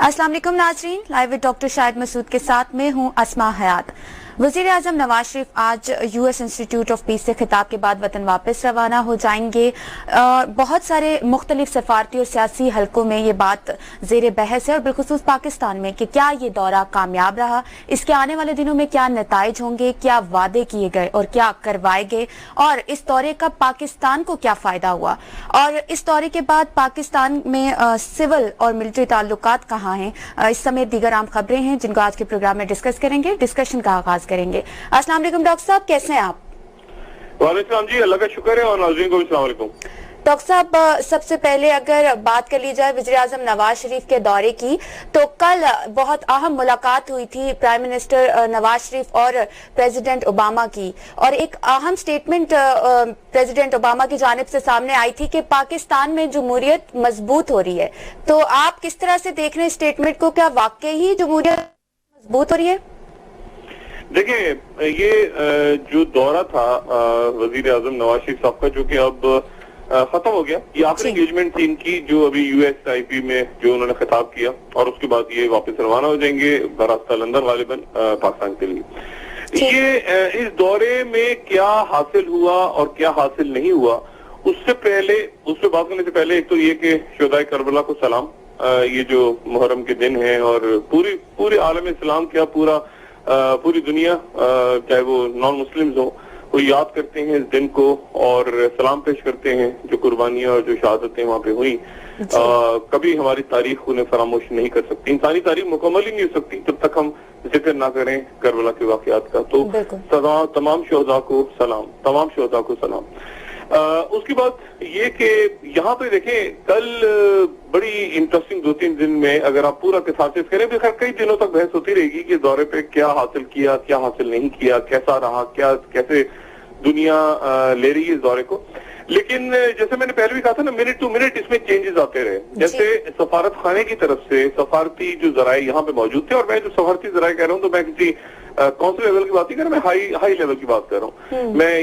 अस्सलाम वालेकुम नाज़रीन, live with doctor Shahid Masood के साथ में हूँ अस्मा हयात। वज़ीर आज़म नवाज शरीफ आज यूएस इंस्टीट्यूट ऑफ पीस से खिताब के बाद वतन वापस रवाना हो जाएंगे। बहुत सारे मुख्तलिफ सफारती और सियासी हलकों में ये बात ज़ेर बहस है और बिलखुसूस पाकिस्तान में कि क्या ये दौरा कामयाब रहा, इसके आने वाले दिनों में क्या नताइज होंगे, क्या वादे किए गए और क्या करवाए गए, और इस दौरे का पाकिस्तान को क्या फ़ायदा हुआ, और इस दौरे के बाद पाकिस्तान में सिविल और मिलिट्री ताल्लुकात कहाँ हैं, इस समेत दीगर आम खबरें हैं जिनको आज के प्रोग्राम में डिस्कस करेंगे। डिस्कशन का आगाज करेंगे। अस्सलाम वालेकुम डॉक्टर साहब, कैसे हैं आप? वालेकुम जी, अल्लाह का शुक्र है, और नाज़रीन को भी अस्सलाम वालेकुम। डॉक्टर साहब, सबसे पहले अगर बात कर ली जाए वज़ीर आज़म नवाज शरीफ के दौरे की, तो कल बहुत अहम मुलाकात हुई थी प्राइम मिनिस्टर नवाज शरीफ और प्रेसिडेंट ओबामा की, और एक अहम स्टेटमेंट प्रेसिडेंट ओबामा की जानिब से सामने आई थी कि पाकिस्तान में जमहूरियत मजबूत हो रही है। तो आप किस तरह से देख रहे हैं स्टेटमेंट को? क्या वाकई ही जमहूरियत मजबूत हो रही है? देखिए, ये जो दौरा था वजीर आजम नवाज शरीफ साहब का, जो कि अब खत्म हो गया, ये आखिरी एंगेजमेंट थी इनकी, जो अभी USIP में जो उन्होंने खिताब किया, और उसके बाद ये वापस रवाना हो जाएंगे बरास्ता लंदन गालिबन पाकिस्तान के लिए। ये इस दौरे में क्या हासिल हुआ और क्या हासिल नहीं हुआ, उस पर बात करने से पहले एक तो ये कि शुहदाए करबला को सलाम। ये जो मुहर्रम के दिन है, और पूरे आलम इस्लाम क्या पूरी दुनिया, चाहे वो नॉन मुस्लिम्स हो, वो याद करते हैं इस दिन को और सलाम पेश करते हैं जो कुर्बानियां और जो शहादतें वहां पे हुई। कभी हमारी तारीख उन्हें फरामोश नहीं कर सकती। इंसानी तारीख मुकम्मल ही नहीं हो सकती जब तक हम जिक्र ना करें करबला के वाकयात का। तो तमाम शोहदा को सलाम। उसके बाद ये कि यहाँ पे देखें, कल बड़ी इंटरेस्टिंग 2-3 दिन में अगर आप पूरा तफसील करें, तो खैर कई दिनों तक बहस होती रहेगी कि दौरे पे क्या हासिल किया, क्या हासिल नहीं किया, कैसा रहा, कैसे दुनिया ले रही है इस दौरे को। लेकिन जैसे मैंने पहले भी कहा था ना, मिनट टू मिनट इसमें चेंजेस आते रहे। जैसे सफारत खाने की तरफ से सफारती जो जराए यहाँ पे मौजूद थे, और मैं जो सफारती जराए कह रहा हूँ तो मैं किसी कौंसिल लेवल की बात नहीं कर रहा, मैं हाई लेवल की बात कर रहा हूँ। मैं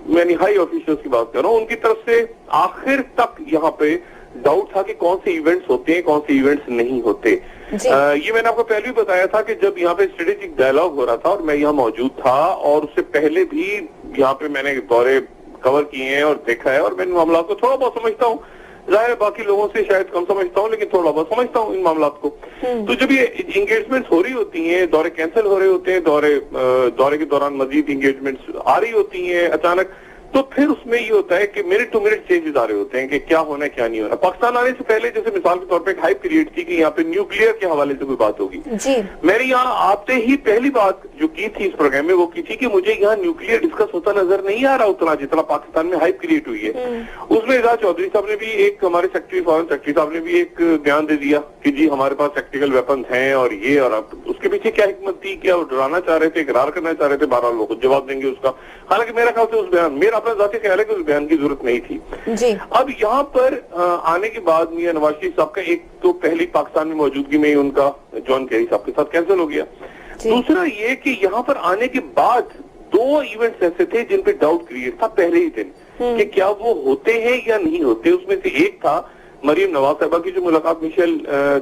यानी हाई ऑफिशियल्स की बात कर रहा हूँ। उनकी तरफ से आखिर तक यहाँ पे डाउट था कि कौन से इवेंट्स होते हैं, कौन से इवेंट्स नहीं होते। ये मैंने आपको पहले भी बताया था कि जब यहाँ पे स्ट्रेटेजिक डायलॉग हो रहा था और मैं यहाँ मौजूद था, और उससे पहले भी यहाँ पे मैंने दौरे कवर किए हैं और देखा है, और मैं इन मामला को थोड़ा बहुत समझता हूँ। जाहिर है बाकी लोगों से शायद कम समझता हूँ, लेकिन थोड़ा बहुत समझता हूँ इन मामला को। तो जब ये एंगेजमेंट्स हो रही होती हैं, दौरे कैंसिल हो रहे होते हैं, दौरे के दौरान मजीद एंगेजमेंट्स आ रही होती हैं अचानक, तो फिर उसमें ये होता है कि मिनट टू मिनट चेंजेस आ रहे होते हैं कि क्या होना है क्या नहीं होना। पाकिस्तान आने से पहले जैसे मिसाल के तौर पे एक हाइप क्रिएट थी कि यहाँ पे न्यूक्लियर के हवाले से कोई बात होगी। मैंने यहाँ आते ही पहली बात जो की थी इस प्रोग्राम में, वो की थी कि मुझे यहाँ न्यूक्लियर डिस्कस होता नजर नहीं आ रहा उतना जितना पाकिस्तान में हाइप क्रिएट हुई है। उसमें एजाज चौधरी साहब ने भी एक, हमारे फॉरेन सेक्रेटरी साहब ने भी एक बयान दे दिया कि जी हमारे पास टैक्टिकल वेपन हैं और ये, और अब उसके पीछे क्या हिकमत थी, क्या वो डराना चाह रहे थे, इकरार करना चाह रहे थे, 12 लोग जवाब देंगे उसका। हालांकि मेरा ख्याल से उस बयान, मेरा अपना जाती ख्याल है कि उस बयान की जरूरत नहीं थी। अब यहाँ पर आने के बाद मियां नवाज शरीफ साहब का एक तो पहली पाकिस्तान में मौजूदगी में ही उनका जॉन केरी साहब के साथ कैंसिल हो गया। दूसरा ये कि यहाँ पर आने के बाद 2 इवेंट्स ऐसे थे जिन पे डाउट क्रिएट था पहले ही दिन कि क्या वो होते हैं या नहीं होते। उसमें से एक था मरियम नवाज साहबा की जो मुलाकात मिशेल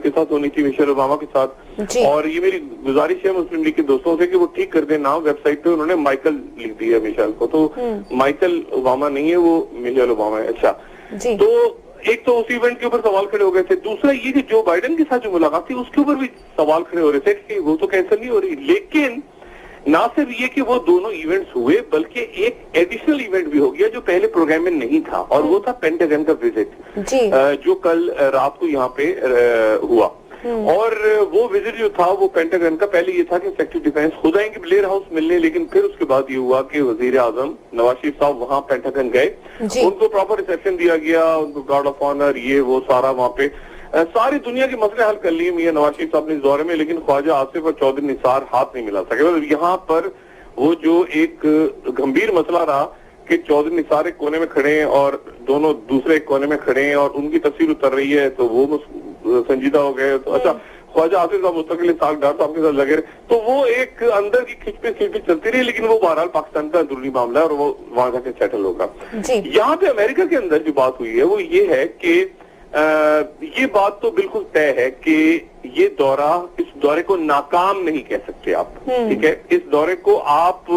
के साथ होनी थी, मिशेल ओबामा के साथ। और ये मेरी गुजारिश है मुस्लिम लीग के दोस्तों से कि वो ठीक कर दें, नाम वेबसाइट पे उन्होंने माइकल लिख दिया मिशेल को, तो माइकल ओबामा नहीं है, वो मिशेल ओबामा है। अच्छा, तो एक तो उस इवेंट के ऊपर सवाल खड़े हो गए थे। दूसरा ये कि जो बाइडेन के साथ जो मुलाकात थी उसके ऊपर भी सवाल खड़े हो रहे थे कि वो तो कैंसिल नहीं हो रही। लेकिन ना सिर्फ ये कि वो दोनों इवेंट्स हुए, बल्कि एक एडिशनल इवेंट भी हो गया जो पहले प्रोग्राम में नहीं था, और वो था पेंटागन का विजिट जो कल रात को यहाँ पे हुआ। और वो विजिट जो था वो पेंटागन का, पहले ये था कि सेक्रेटरी डिफेंस खुद आएंगे ब्लेयर हाउस मिलने, लेकिन फिर उसके बाद ये हुआ कि वजीर आजम नवाज शरीफ साहब वहां पेंटागन गए, उनको प्रॉपर रिसेप्शन दिया गया, उनको गार्ड ऑफ ऑनर ये वो सारा वहां पे सारी दुनिया के मसले हल कर लिए मियां नवाज शरीफ साहब ने इस दौरे में। लेकिन ख्वाजा आसिफ और चौधरी निसार हाथ नहीं मिला सके। यहाँ पर वो जो एक गंभीर मसला रहा कि चौधरी निसार एक कोने में खड़े हैं और दोनों दूसरे एक कोने में खड़े हैं और उनकी तस्वीर उतर रही है, तो वो संजीदा हो गए। तो अच्छा, ख्वाजा आसिफ साहब मुस्तकिल साग डार साहब के साथ लगे, तो वो एक अंदर की खिंचपी चलती रही। लेकिन वो बहरहाल पाकिस्तान का अंदरूनी मामला है और वो वहां जाके सेटल होगा। यहाँ पे अमेरिका के अंदर जो बात हुई है वो ये है कि یہ بات تو بالکل طے ہے کہ یہ دورہ، اس دورے کو ناکام نہیں کہہ سکتے آپ، ٹھیک ہے. اس دورے کو آپ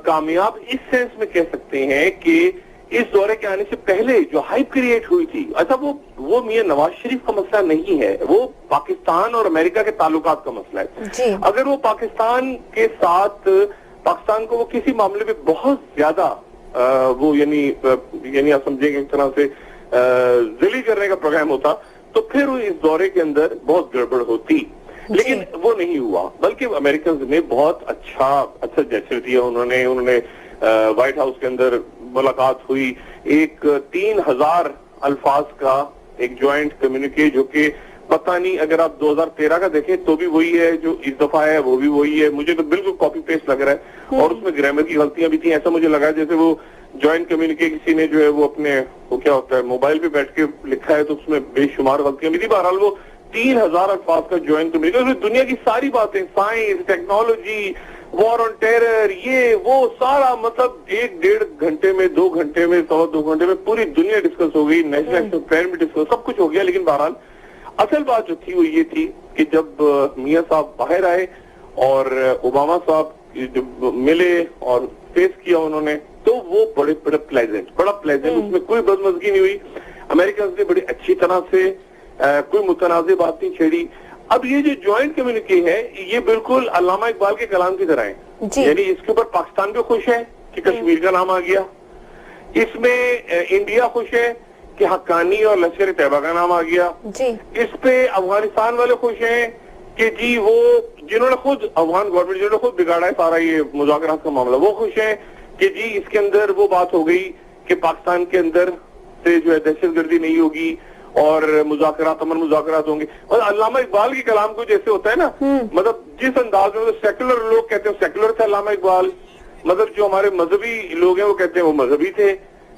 کامیاب اس سینس میں کہہ سکتے ہیں کہ اس دورے کے آنے سے پہلے جو ہائپ کریٹ ہوئی تھی، اچھا وہ میاں نواز شریف کا مسئلہ نہیں ہے، وہ پاکستان اور امریکہ کے تعلقات کا مسئلہ ہے. اگر وہ پاکستان کے ساتھ، پاکستان کو وہ کسی معاملے میں بہت زیادہ وہ یعنی آپ سمجھیں کہ اس طرح سے ذلیل کرنے کا پروگرام ہوتا تو پھر اس دورے کے اندر بہت گڑبڑ ہوتی، لیکن وہ نہیں ہوا. بلکہ امریکنز نے بہت اچھا جیسر دیا. انہوں نے وائٹ ہاؤس کے اندر ملاقات ہوئی، ایک 3000 الفاظ کا ایک جوائنٹ کمیونیکے، جو کہ پتہ نہیں اگر آپ 2013 کا دیکھیں تو بھی وہی ہے جو اس دفعہ ہے، وہ بھی وہی ہے. مجھے تو بالکل کاپی پیسٹ لگ رہا ہے، اور اس میں گرامر کی غلطیاں بھی تھیں. ایسا مجھے لگا جیسے وہ جوائنٹ کمیونیکے کسی نے جو ہے وہ اپنے وہ کیا ہوتا ہے موبائل پہ بیٹھ کے لکھا ہے تو اس میں بے شمار غلطیاں بھی تھی. بہرحال وہ 3000 الفاظ کا جوائنٹ کمیونیکے، اس میں دنیا کی ساری باتیں، science, technology, war on terror, یہ وہ سارا، مطلب 1.5 گھنٹے میں، 2 گھنٹے میں، 2.25 گھنٹے میں پوری دنیا ڈسکس ہو گئی. نیشنل ایکشن پلان بھی ڈسکس، سب کچھ ہو گیا. لیکن بہرحال اصل بات جو تھی وہ یہ تھی کہ جب میاں صاحب باہر آئے اور اوباما صاحب جب ملے اور فیس کیا انہوں نے، تو وہ بڑا پلیزنٹ، اس میں کوئی بدمزگی نہیں ہوئی. امریکنز نے بڑی اچھی طرح سے کوئی متنازع بات نہیں چھیڑی. اب یہ جو جوائنٹ کمیونیکے ہے یہ بالکل علامہ اقبال کے کلام کی طرح ہے. یعنی اس کے اوپر پاکستان بھی خوش ہے کہ کشمیر کا نام آ گیا، اس میں انڈیا خوش ہے کہ حقانی اور لشکر طیبہ کا نام آ گیا، اس پہ افغانستان والے خوش ہیں کہ جی وہ جنہوں نے خود افغان گورنمنٹ جنہوں نے خود بگاڑا ہے سارا یہ مذاکرات کا معاملہ، وہ خوش ہیں کہ جی اس کے اندر وہ بات ہو گئی کہ پاکستان کے اندر سے جو ہے دہشت گردی نہیں ہوگی اور مذاکرات، امن مذاکرات ہوں گے. اور علامہ اقبال کے کلام کو جیسے ہوتا ہے نا، مطلب جس انداز میں سیکولر لوگ کہتے ہیں سیکولر تھے علامہ اقبال، مطلب جو ہمارے مذہبی لوگ ہیں وہ کہتے ہیں وہ مذہبی تھے.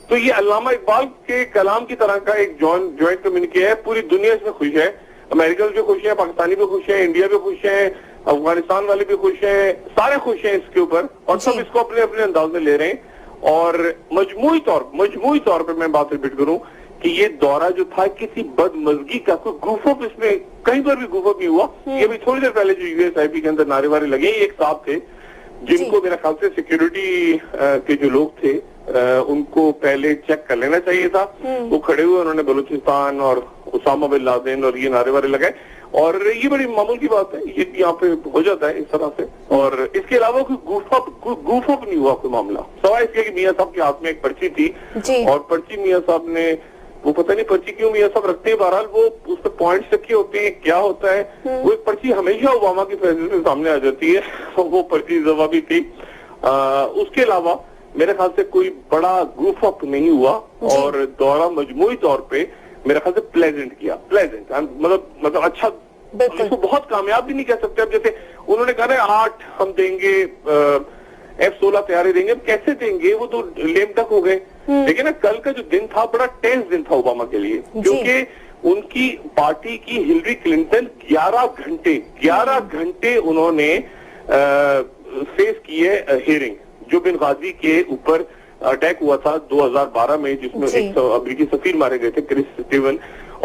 تو یہ علامہ اقبال کے کلام کی طرح کا ایک جوائنٹ کمیونیکے ہے. پوری دنیا اس میں خوش ہے، امریکن بھی خوش ہیں، پاکستانی بھی خوش ہیں، انڈیا بھی خوش ہیں، افغانستان والے بھی خوش ہیں، سارے خوش ہیں اس کے اوپر، اور سب اس کو اپنے اپنے انداز میں لے رہے ہیں. اور مجموعی طور پر میں بات ریپیٹ کروں کہ یہ دورہ جو تھا کسی بدمزگی کا کوئی گوف اپ اس میں کہیں پر بھی گوف اپ نہیں ہوا. یہ بھی تھوڑی دیر پہلے جو یو ایس آئی پی کے اندر نعرے وارے لگے، ایک صاحب تھے جن کو میرا خیال سے سیکیورٹی کے جو لوگ تھے ان کو پہلے چیک کر لینا چاہیے تھا. وہ کھڑے ہوئے، انہوں نے بلوچستان اور اسامہ بن لادن اور یہ نعرے وارے لگائے، اور یہ بڑی معمول کی بات ہے، یہ یہاں پہ ہو جاتا ہے اس طرح سے. اور اس کے علاوہ کوئی گوف اپ نہیں ہوا کوئی معاملہ، سوائے اس کے کہ میاں صاحب کے ہاتھ میں ایک پرچی تھی، اور پرچی میاں صاحب نے، وہ پتہ نہیں پرچی کیوں میاں صاحب رکھتے ہیں، بہرحال وہ اس پہ پوائنٹس رکھے ہوتے ہیں، کیا ہوتا ہے وہ ایک پرچی ہمیشہ اوباما کی فیصلے میں سامنے آ جاتی ہے، وہ پرچی ضوابی تھی. اس کے علاوہ میرے خیال سے کوئی بڑا گروف اپ نہیں ہوا، اور دورہ مجموعی طور پہ میرے خیال سے پلیزنٹ مطلب اچھا، اس کو بہت کامیاب بھی نہیں کہہ سکتے. اب جیسے انہوں نے کہا 8 ہم دیں گے F-16 طیارے دیں گے، اب کیسے دیں گے، وہ تو لیم تک ہو گئے. لیکن کل کا جو دن تھا بڑا ٹینس دن تھا اوباما کے لیے، کیونکہ ان کی پارٹی کی ہلری کلنٹن 11 گھنٹے انہوں نے فیس کی ہے ہیئرنگ، جو بن غازی کے اوپر اٹیک ہوا تھا 2012 میں، جس میں ایک امریکی سفیر مارے گئے تھے کرس اسٹیون،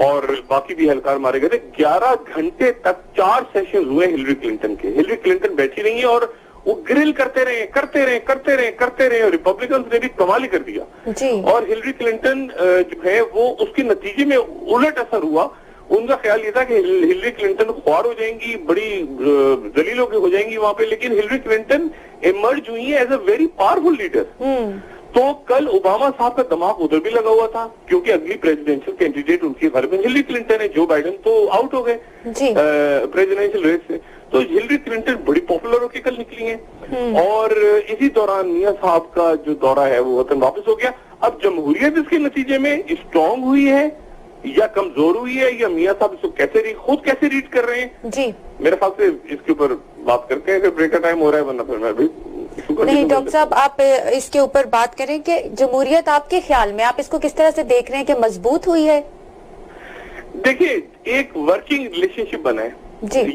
اور باقی بھی اہلکار مارے گئے تھے. 11 گھنٹے تک 4 سیشن ہوئے ہلری کلنٹن کے. ہلری کلنٹن بیٹھی رہی ہیں اور وہ گرل کرتے رہے، اور ریپبلکنز نے بھی کمال ہی کر دیا. اور ہلری کلنٹن جو ہے وہ اس کے نتیجے میں الٹ اثر ہوا. ان کا خیال یہ تھا کہ ہلری کلنٹن خوار ہو جائیں گی، بڑی ذلیل ہو جائیں گی وہاں پہ، لیکن ہلری کلنٹن ایمرج ہوئی ہے as a very powerful leader. تو کل اوباما صاحب کا دماغ ادھر بھی لگا ہوا تھا، کیونکہ اگلی پریزیڈینشیل کینڈیڈیٹ ان کی غالباً ہلری کلنٹن ہے. جو بائیڈن تو آؤٹ ہو گئے پریزیڈینشیل ریس سے، تو ہلری کلنٹن بڑی پاپولر ہو کے کل نکلی ہیں. اور اسی دوران میاں صاحب کا جو دورہ ہے وہ وطن واپس ہو گیا. اب جمہوریت اس کے نتیجے میں اسٹرانگ ہوئی ہے یا کمزور ہوئی ہے، یا میاں صاحب اس کو خود کیسے ریڈ کر رہے ہیں، میرے خیال سے اس کے اوپر بات کرتے ہیں. بریک کا ٹائم ہو رہا ہے، ورنہ پھر میں بھی نہیں. ڈاکٹر صاحب آپ اس کے اوپر بات کریں کہ جمہوریت آپ کے خیال میں آپ اس کو کس طرح سے دیکھ رہے ہیں کہ مضبوط ہوئی ہے؟ دیکھیے، ایک ورکنگ ریلیشن شپ بنا ہے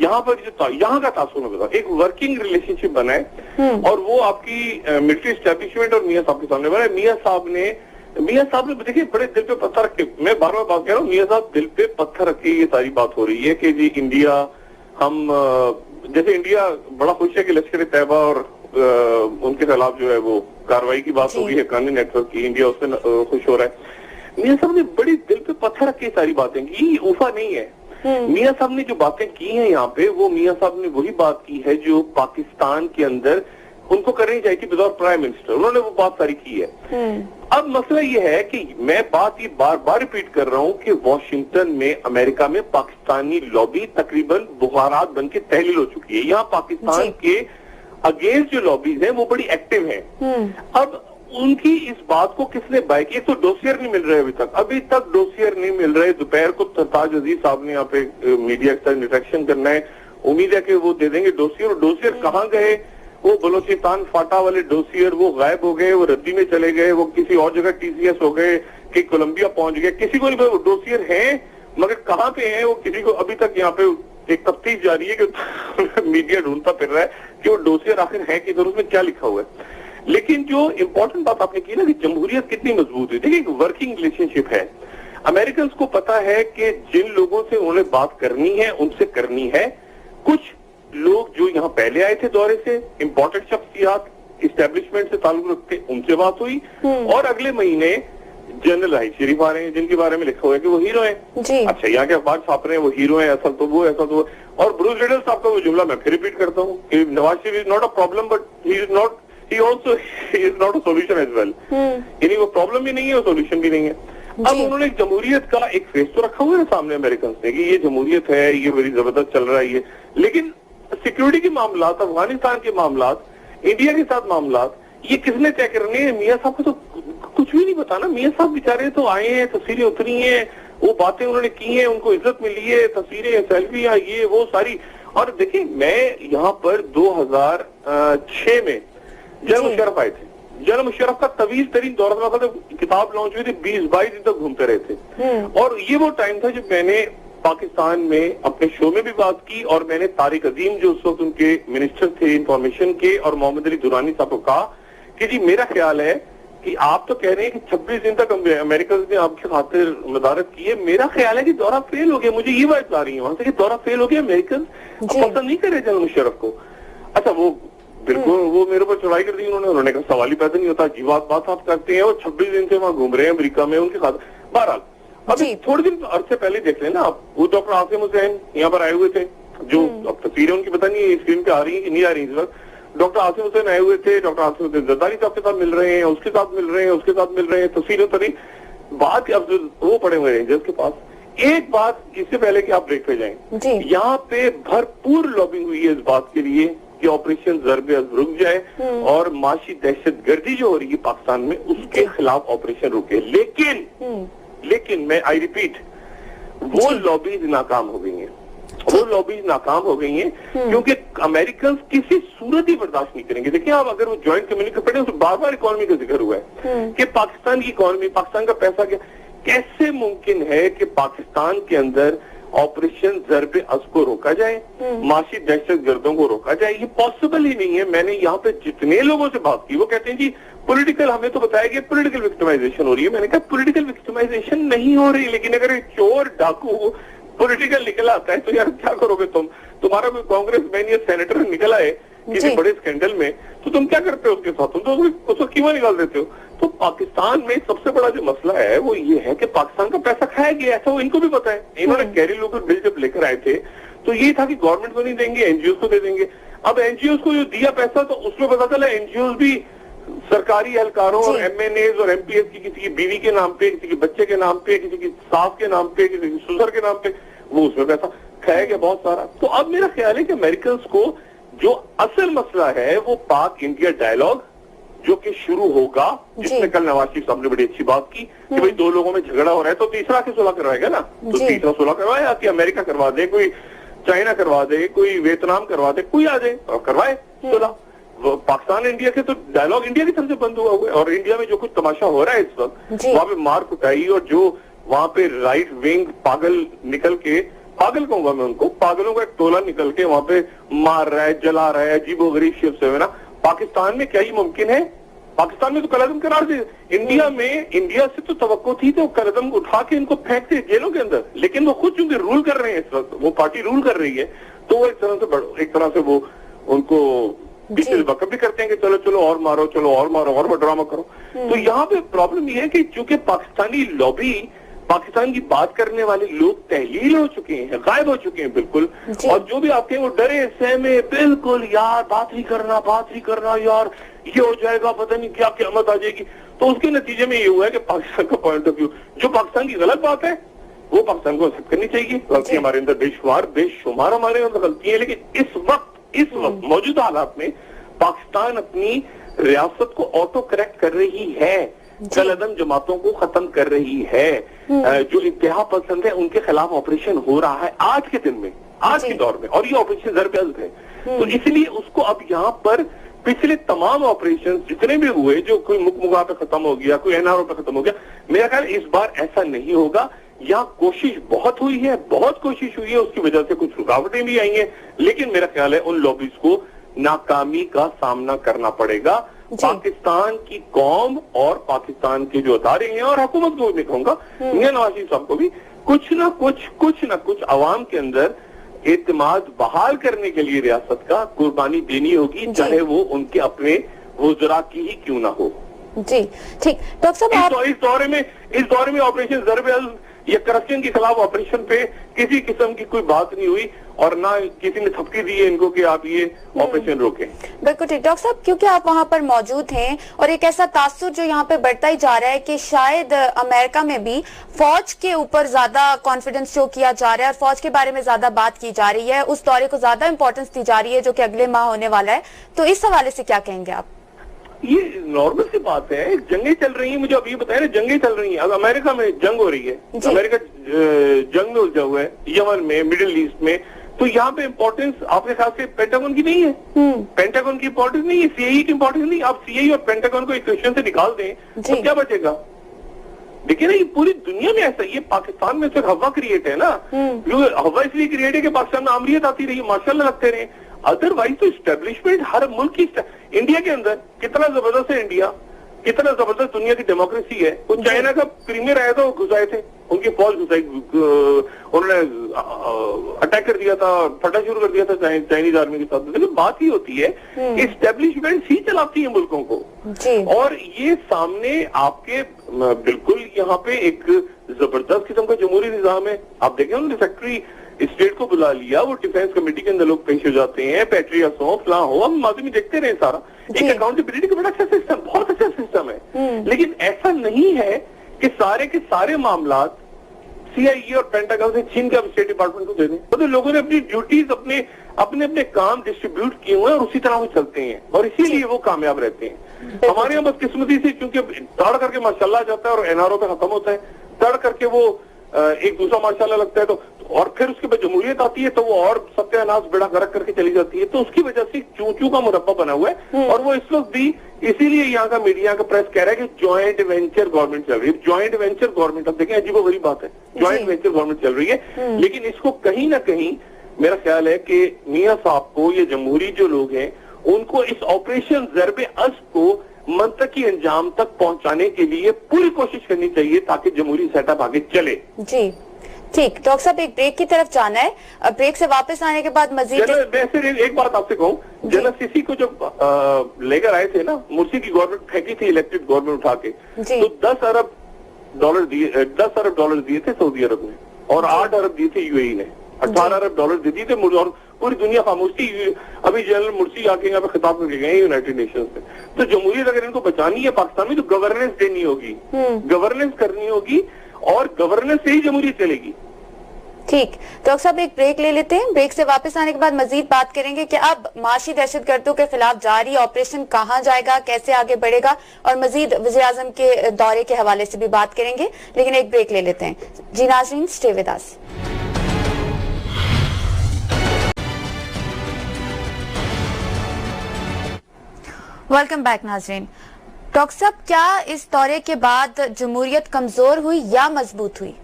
یہاں پر، یہاں کا تاثر میں بتا، ایک ورکنگ ریلیشن شپ بنا ہے، اور وہ آپ کی ملٹری اسٹیبلشمنٹ اور میاں صاحب کے سامنے بنا ہے. میاں صاحب نے میاں صاحب نے دیکھیے بڑے دل پہ پتھر رکھ کے, میں بار بار بات کہہ رہا ہوں, میاں صاحب دل پہ پتھر رکھ کے یہ ساری بات ہو رہی ہے کہ جی انڈیا, ہم جیسے انڈیا بڑا خوش ہے کہ لشکر طیبہ اور ان کے خلاف جو ہے وہ کاروائی کی بات ہوگی حقانی نیٹ ورک کی, انڈیا اس سے خوش ہو رہا ہے. میاں صاحب نے بڑی دل پہ پتھر رکھ کے ساری باتیں کی, یہ اوفا نہیں ہے. میاں صاحب نے جو باتیں کی ہیں یہاں پہ, وہ میاں صاحب نے وہی بات کی ہے جو پاکستان کے اندر ان کو کرنی چاہیے تھی بطور پرائم منسٹر, انہوں نے وہ بات ساری کی ہے. اب مسئلہ یہ ہے کہ میں بات یہ بار بار ریپیٹ کر رہا ہوں کہ واشنگٹن میں, امریکہ میں پاکستانی لابی تقریباً بخارات بن کے تحلیل ہو چکی ہے. یہاں پاکستان کے اگینسٹ جو لابیز ہیں وہ بڑی ایکٹیو ہیں. اب ان کی اس بات کو کس نے بائی کی؟ ایک تو ڈوسیئر نہیں مل رہے ابھی تک ڈوسیئر نہیں مل رہے. دوپہر کو سرتاج عزیز صاحب نے یہاں پہ میڈیا کے ساتھ انٹریکشن کرنا ہے, امید ہے کہ وہ دے دیں گے ڈوسیئر. اور ڈوسیئر کہاں گئے؟ وہ بلوچستان فاٹا والے ڈوسیئر وہ غائب ہو گئے, وہ ردی میں چلے گئے, وہ کسی اور جگہ ٹی سی ایس ہو گئے کہ کولمبیا پہنچ گئے, کسی کو نہیں پتا. وہ ڈوسیئر ہیں مگر کہاں پہ ہیں وہ کسی کو ابھی تک یہاں پہ ایک تفتیش جاری ہے کہ میڈیا ڈھونڈتا پھر رہا ہے کہ وہ ڈوسیئر آخر ہے کہ اس میں کیا لکھا ہوا ہے. لیکن جو امپورٹنٹ بات آپ نے کی نا کہ جمہوریت کتنی مضبوط ہے, دیکھیں ایک ورکنگ ریلیشن شپ ہے. امریکنز کو پتا ہے کہ جن لوگوں سے انہوں نے بات کرنی ہے ان سے کرنی ہے. کچھ لوگ جو یہاں پہلے آئے تھے دورے سے, امپورٹنٹ شخصیات اسٹیبلشمنٹ سے تعلق رکھتے, ان سے بات ہوئی. اور اگلے مہینے جنرل راحیل شریف آ رہے ہیں جن کے بارے میں لکھا ہوا ہے کہ وہ ہیرو ہیں. اچھا یہاں کے اخبار چھاپ رہے ہیں وہ ہیرو ہیں, ایسا تو وہ ایسا تو. اور بروس لیڈر صاحب کا وہ جملہ میں پھر ریپیٹ کرتا ہوں کہ Nawaz Sharif is not a problem but he is not a solution as well. یعنی وہ پرابلم بھی نہیں ہے اور سولوشن بھی نہیں ہے. اب انہوں نے جمہوریت کا ایک فیس تو رکھا ہوا ہے سامنے امریکنز نے کہ یہ جمہوریت ہے, یہ بڑی زبردست چل رہا ہے یہ. لیکن سیکیورٹی کے معاملات, افغانستان کے معاملات, انڈیا کے ساتھ معاملات, یہ کس نے طے کرنے ہیں؟ میاں صاحب کو تو کچھ بھی نہیں پتا نا. میاں صاحب بیچارے تو آئے ہیں, تصویریں اتری ہیں, وہ باتیں انہوں نے کی ہیں, ان کو عزت ملی ہے, تصویریں سیلفیاں یہ وہ ساری. اور دیکھیں میں یہاں پر 2006 میں جنرل مشرف آئے تھے. جنرل مشرف کا طویل ترین دورہ تھا, کتاب لانچ ہوئی تھی, 20-22 دن تک گھومتے رہے تھے. اور یہ وہ ٹائم تھا جب میں نے پاکستان میں اپنے شو میں بھی بات کی, اور میں نے طارق عظیم جو اس وقت ان کے منسٹر تھے انفارمیشن کے, اور محمد علی دورانی صاحب کو کہا کہ جی میرا خیال ہے کہ آپ تو کہہ رہے ہیں کہ 26 دن تک امریکہ نے آپ کی خاطر مدارت کی ہے, میرا خیال ہے کہ دورہ فیل ہو گیا. مجھے یہ بات آ رہی ہے وہاں سے کہ دورہ فیل ہو گیا, امریکن پسند نہیں کر رہے جنرل مشرف کو. اچھا وہ بالکل وہ میرے اوپر چڑھائی کر دی انہوں نے کہا سوال ہی پیدا نہیں ہوتا, عجیبات بات آپ کرتے ہیں, اور 26 دن سے وہاں گھوم رہے ہیں امریکہ میں ان کے خاطر. بہرحال ابھی تھوڑے دن عرصے پہلے دیکھ لیں نا آپ, وہ ڈاکٹر عاصم حسین یہاں پر آئے ہوئے تھے, جو اب تصویریں ان کی پتہ نہیں اسکرین پہ آ رہی ہیں کہ نہیں آ رہی اس وقت. ڈاکٹر عاصم حسین آئے ہوئے تھے, ڈاکٹر عاصم حسین زرداری صاحب کے ساتھ مل رہے ہیں, اس کے ساتھ مل رہے ہیں, اس کے ساتھ مل رہے ہیں, تصویریں اتری. بات اب وہ پڑے ہوئے رینجرز کے پاس. ایک بات اس سے پہلے کہ آپ بریک پہ جائیں, یہاں پہ بھرپور لابنگ ہوئی ہے اس بات کے لیے کہ آپریشن ضرب عضب رک جائے اور معاشی دہشت گردی جو ہو رہی ہے پاکستان میں اس کے خلاف آپریشن رکے. لیکن میں آئی ریپیٹ, وہ لابیز ناکام ہو گئی ہیں. وہ لابیز ناکام ہو گئی ہیں کیونکہ امریکنز کسی صورت ہی برداشت نہیں کریں گے. دیکھیں آپ اگر وہ جوائنٹ کمیونٹی پڑھیں تو بار بار اکانومی کا ذکر ہوا ہے کہ پاکستان کی اکانومی, پاکستان کا پیسہ کیا. کیسے ممکن ہے کہ پاکستان کے اندر آپریشن ضرب عضب کو روکا جائے, معاشی دہشت گردوں کو روکا جائے؟ یہ پاسبل ہی نہیں ہے. میں نے یہاں پہ جتنے لوگوں سے بات کی وہ کہتے ہیں جی پولیٹیکل, ہمیں تو بتایا کہ پولیٹیکل وکٹمائزیشن ہو رہی ہے. میں نے کہا پولیٹیکل وکٹمائزیشن نہیں ہو رہی, لیکن اگر ایک چور ڈاکو پولیٹیکل نکل آتا ہے تو یار کیا کرو گے تم؟ تمہارا کوئی کانگریس مین یا سینیٹر نکل آئے کسی بڑے اسکینڈل میں تو تم کیا کرتے ہو اس کے ساتھ؟ تم تو اس کو کیوں نکال دیتے ہو؟ تو پاکستان میں سب سے بڑا جو مسئلہ ہے وہ یہ ہے کہ پاکستان کا پیسہ کھایا گیا. ایسا وہ ان کو بھی پتا ہے. انہوں نے کیری لوکل بل جب لے کر آئے تھے تو یہ تھا کہ گورنمنٹ کو نہیں دیں گے, این جی اوز کو دے دیں گے. اب این جی اوز کو جو دیا پیسہ تو اس میں پتا چلا این جی اوز بھی سرکاری اہلکاروں اور ایم این ایز اور ایم پی ایس کی کسی کی بیوی کے نام پہ, کسی کے بچے کے نام پہ, کسی کی ساس کے نام پہ, کسی کی سسر کے نام پہ, وہ اس میں پیسہ کھایا گیا بہت سارا. تو اب میرا خیال ہے کہ امریکنز کو جو اصل مسئلہ ہے وہ پاک انڈیا ڈائیلاگ جو کہ شروع ہوگا, جس میں کل نواز شریف صاحب نے بڑی اچھی بات کی کہ بھئی دو لوگوں میں جھگڑا ہو رہا ہے تو تیسرا کے صلح کروائے گا نا. تو تیسرا صلح کروائے کہ امریکہ کروا دے, کوئی چائنا کروا دے, کوئی ویتنام کروا دے, کوئی آ جائے اور کروائے صلح. پاکستان انڈیا کے تو ڈائیلاگ انڈیا کی طرف سے بند ہوا ہے, اور انڈیا میں جو کچھ تماشا ہو رہا ہے اس وقت وہاں پہ مار کٹائی, اور جو وہاں پہ رائٹ ونگ پاگل نکل کے, پاگل کہوں گا میں ان کو, پاگلوں کا ایک ٹولہ نکل کے وہاں پہ مار رہا ہے, جلا رہا ہے, عجیب و غریب شیپ سے. نا پاکستان میں کیا یہ ممکن ہے पाकिस्तान में तो कलअदम करार दे, इंडिया से तो तवक्को थी तो कलअदम उठा के इनको फेंकते जेलों के अंदर, लेकिन वो खुद चूंकि रूल कर रहे हैं इस वक्त, वो पार्टी रूल कर रही है, तो वो एक तरह से वो उनको पीछे वक़्फ़ भी करते हैं कि चलो चलो और मारो, चलो और मारो, और ड्रामा करो। तो यहाँ पे प्रॉब्लम ये है कि चूंकि पाकिस्तानी लॉबी, पाकिस्तान की बात करने वाले लोग तहलील हो चुके हैं, गायब हो चुके हैं बिल्कुल, और जो भी आपके वो डरे सहमे बिल्कुल यार बात नहीं करना यार, ये हो जाएगा पता नहीं क्या क़यामत आ जाएगी। तो उसके नतीजे में ये हुआ है कि पाकिस्तान का पॉइंट ऑफ व्यू, जो पाकिस्तान की गलत बात है वो पाकिस्तान को एक्सेप्ट करनी चाहिए। गलती हमारे अंदर बेशुमार हमारे अंदर गलती है, लेकिन इस वक्त मौजूदा हालात में पाकिस्तान अपनी रियासत को ऑटो करेक्ट कर रही है, कलअदम जमातों को खत्म कर रही है, जो इंतहा पसंद है उनके खिलाफ ऑपरेशन हो रहा है आज के दिन में, आज के दौर में, और ये ऑपरेशन ज़रब है। तो इसलिए उसको अब यहाँ पर पिछले तमाम ऑपरेशन जितने भी हुए, जो कोई मुकमुगा पे खत्म हो गया, कोई एनआरओ पे खत्म हो गया, मेरा ख्याल इस बार ऐसा नहीं होगा। यहाँ कोशिश बहुत हुई है, बहुत कोशिश हुई है, उसकी वजह से कुछ रुकावटें भी आई हैं, लेकिन मेरा ख्याल है उन लॉबीज को नाकामी का सामना करना पड़ेगा। पाकिस्तान की कौम और पाकिस्तान के जो अदारे हैं और हुकूमत को भी कहूंगा, मियां नवाज शरीफ साहब को भी कुछ ना कुछ अवाम के अंदर एतमाद बहाल करने के लिए रियासत का कुर्बानी देनी होगी, चाहे वो उनके अपने वज़रा की ही क्यों ना हो। जी ठीक, डॉक्टर साहब इस दौरे में ऑपरेशन ज़रब या करप्शन के खिलाफ ऑपरेशन पे किसी किस्म की कोई बात नहीं हुई, और ना किसी ने थपकी दी है इनको कि आप ये ऑपरेशन रोकें। बिल्कुल ठीक डॉक्टर साहब, क्योंकि आप वहां पर मौजूद हैं और एक ऐसा तासुर जो यहाँ पे बढ़ता ही जा रहा है कि शायद अमेरिका में भी फौज के ऊपर ज्यादा कॉन्फिडेंस शो किया जा रहा है और फौज के बारे में ज्यादा बात की जा रही है, उस दौरे को ज्यादा इंपॉर्टेंस दी जा रही है जो कि अगले माह होने वाला है, तो इस हवाले से क्या कहेंगे आप? ये नॉर्मल सी बात है, जंगें चल रही हैं, मुझे अब ये बताया ना, जंगें चल रही हैं, अब अमेरिका में जंग हो रही है, अमेरिका जंग में उलझा हुआ है, यमन में, मिडिल ईस्ट में, तो यहाँ पे इम्पोर्टेंस आपके ख्याल से पेंटागन की नहीं है? पेंटागन की इम्पोर्टेंस नहीं है, सीआईए की इम्पोर्टेंस नहीं। आप सीआईए और पेंटागन को इक्वेशन से निकाल दें तो क्या बचेगा? देखिए ना, ये पूरी दुनिया में ऐसा, ये पाकिस्तान में सिर्फ हवा क्रिएट है ना, हवा इसलिए क्रिएट है कि पाकिस्तान में आमरीत आती रही, माशाल्लाह लगते रहे, अदरवाइज तो स्टैब्लिशमेंट हर मुल्क की, इंडिया के अंदर कितना जबरदस्त है, इंडिया कितना जबरदस्त दुनिया की डेमोक्रेसी है। वो चाइना का प्रीमियर आया था, वो घुसाए थे, उनकी फौज घुसाई, उन्होंने अटैक कर दिया था, फटा शुरू कर दिया था चाइनीज आर्मी के साथ। लेकिन बात ही होती है इस्टेब्लिशमेंट ही चलाती है मुल्कों को, और ये सामने आपके बिल्कुल यहाँ पे एक जबरदस्त किस्म का जमहूरी निजाम है। आप देखें उन्होंने सेक्रेटरी स्टेट को बुला लिया, वो डिफेंस कमेटी के अंदर लोग पेश हो जाते हैं, पैट्रियट्स हो, फलां हो, हम माजी में देखते रहे सारा, एक अकाउंटेबिलिटी का बड़ा अच्छा सिस्टम, बहुत अच्छा सिस्टम है। लेकिन ऐसा नहीं है कि सारे के सारे मामला सीआईए और पेंटागन से छीन के अब स्टेट डिपार्टमेंट को दे दें। तो लोगों ने अपनी ड्यूटीज अपने काम डिस्ट्रीब्यूट किए हुए हैं और उसी तरह वो चलते हैं, और इसीलिए वो कामयाब रहते हैं। हमारे यहाँ बदकिस्मती से क्योंकि तड़ करके माशाल्लाह जाता है और एनआरओ पे खत्म होता है, तड़ करके वो एक दूसरा माशाल्लाह लगता है, तो और फिर उसके बाद जमहूरियत आती है तो वो और सत्यानाश बेड़ा गर्क करके चली जाती है। तो उसकी वजह से चूचू का मुरब्बा बना हुआ है, और वो इस वक्त भी इसीलिए यहाँ का मीडिया का प्रेस कह रहा है कि ज्वाइंट वेंचर गवर्नमेंट चल रही है। ज्वाइंट वेंचर गवर्नमेंट, अब देखें अजीबोगरीब बात है, ज्वाइंट वेंचर गवर्नमेंट चल रही है, लेकिन इसको कहीं ना कहीं मेरा ख्याल है कि मियां साहब को, ये जमहूरी जो लोग हैं, उनको इस ऑपरेशन ज़रब अज़्ब को मंतकी अंजाम तक पहुंचाने के लिए पूरी कोशिश करनी चाहिए ताकि जमहूरी सेटअप आगे चले। जी ठीक, डॉक्टर साहब एक ब्रेक की तरफ जाना है, ब्रेक से वापस आने के बाद मजीद एक बात आपसे कहूँ, जनरल सीसी को जब लेकर आए थे ना, मुर्सी की गवर्नमेंट फेंकी थी इलेक्टेड गवर्नमेंट उठा के, तो 10 अरब डॉलर दिए थे सऊदी अरब ने, और 8 अरब दिए थे यूएई ने, 18 अरब डॉलर दिए थे, और पूरी दुनिया खामोश थी। अभी जनरल मुर्सी आके यहाँ पे खिताब करके गए यूनाइटेड नेशंस में। तो जमहूरियत अगर इनको बचानी है पाकिस्तान में, तो गवर्नेंस देनी होगी, गवर्नेंस करनी होगी, और गवर्नेंस से ही जमहूरियत चलेगी। ठीक, डॉक्टर साहब एक ब्रेक ले लेते हैं, ब्रेक से वापस आने के बाद मजीद बात करेंगे कि अब माशी दहशतगर्दों के खिलाफ जारी ऑपरेशन कहां जाएगा, कैसे आगे बढ़ेगा, और मजीद वज़ीर आज़म के दौरे के हवाले से भी बात करेंगे, लेकिन एक ब्रेक ले लेते हैं। जी नाज़रीन, stay with us. Welcome back नाज़रीन। डॉक्टर साहब, क्या इस दौरे के बाद जमहूरियत कमजोर हुई या मजबूत हुई?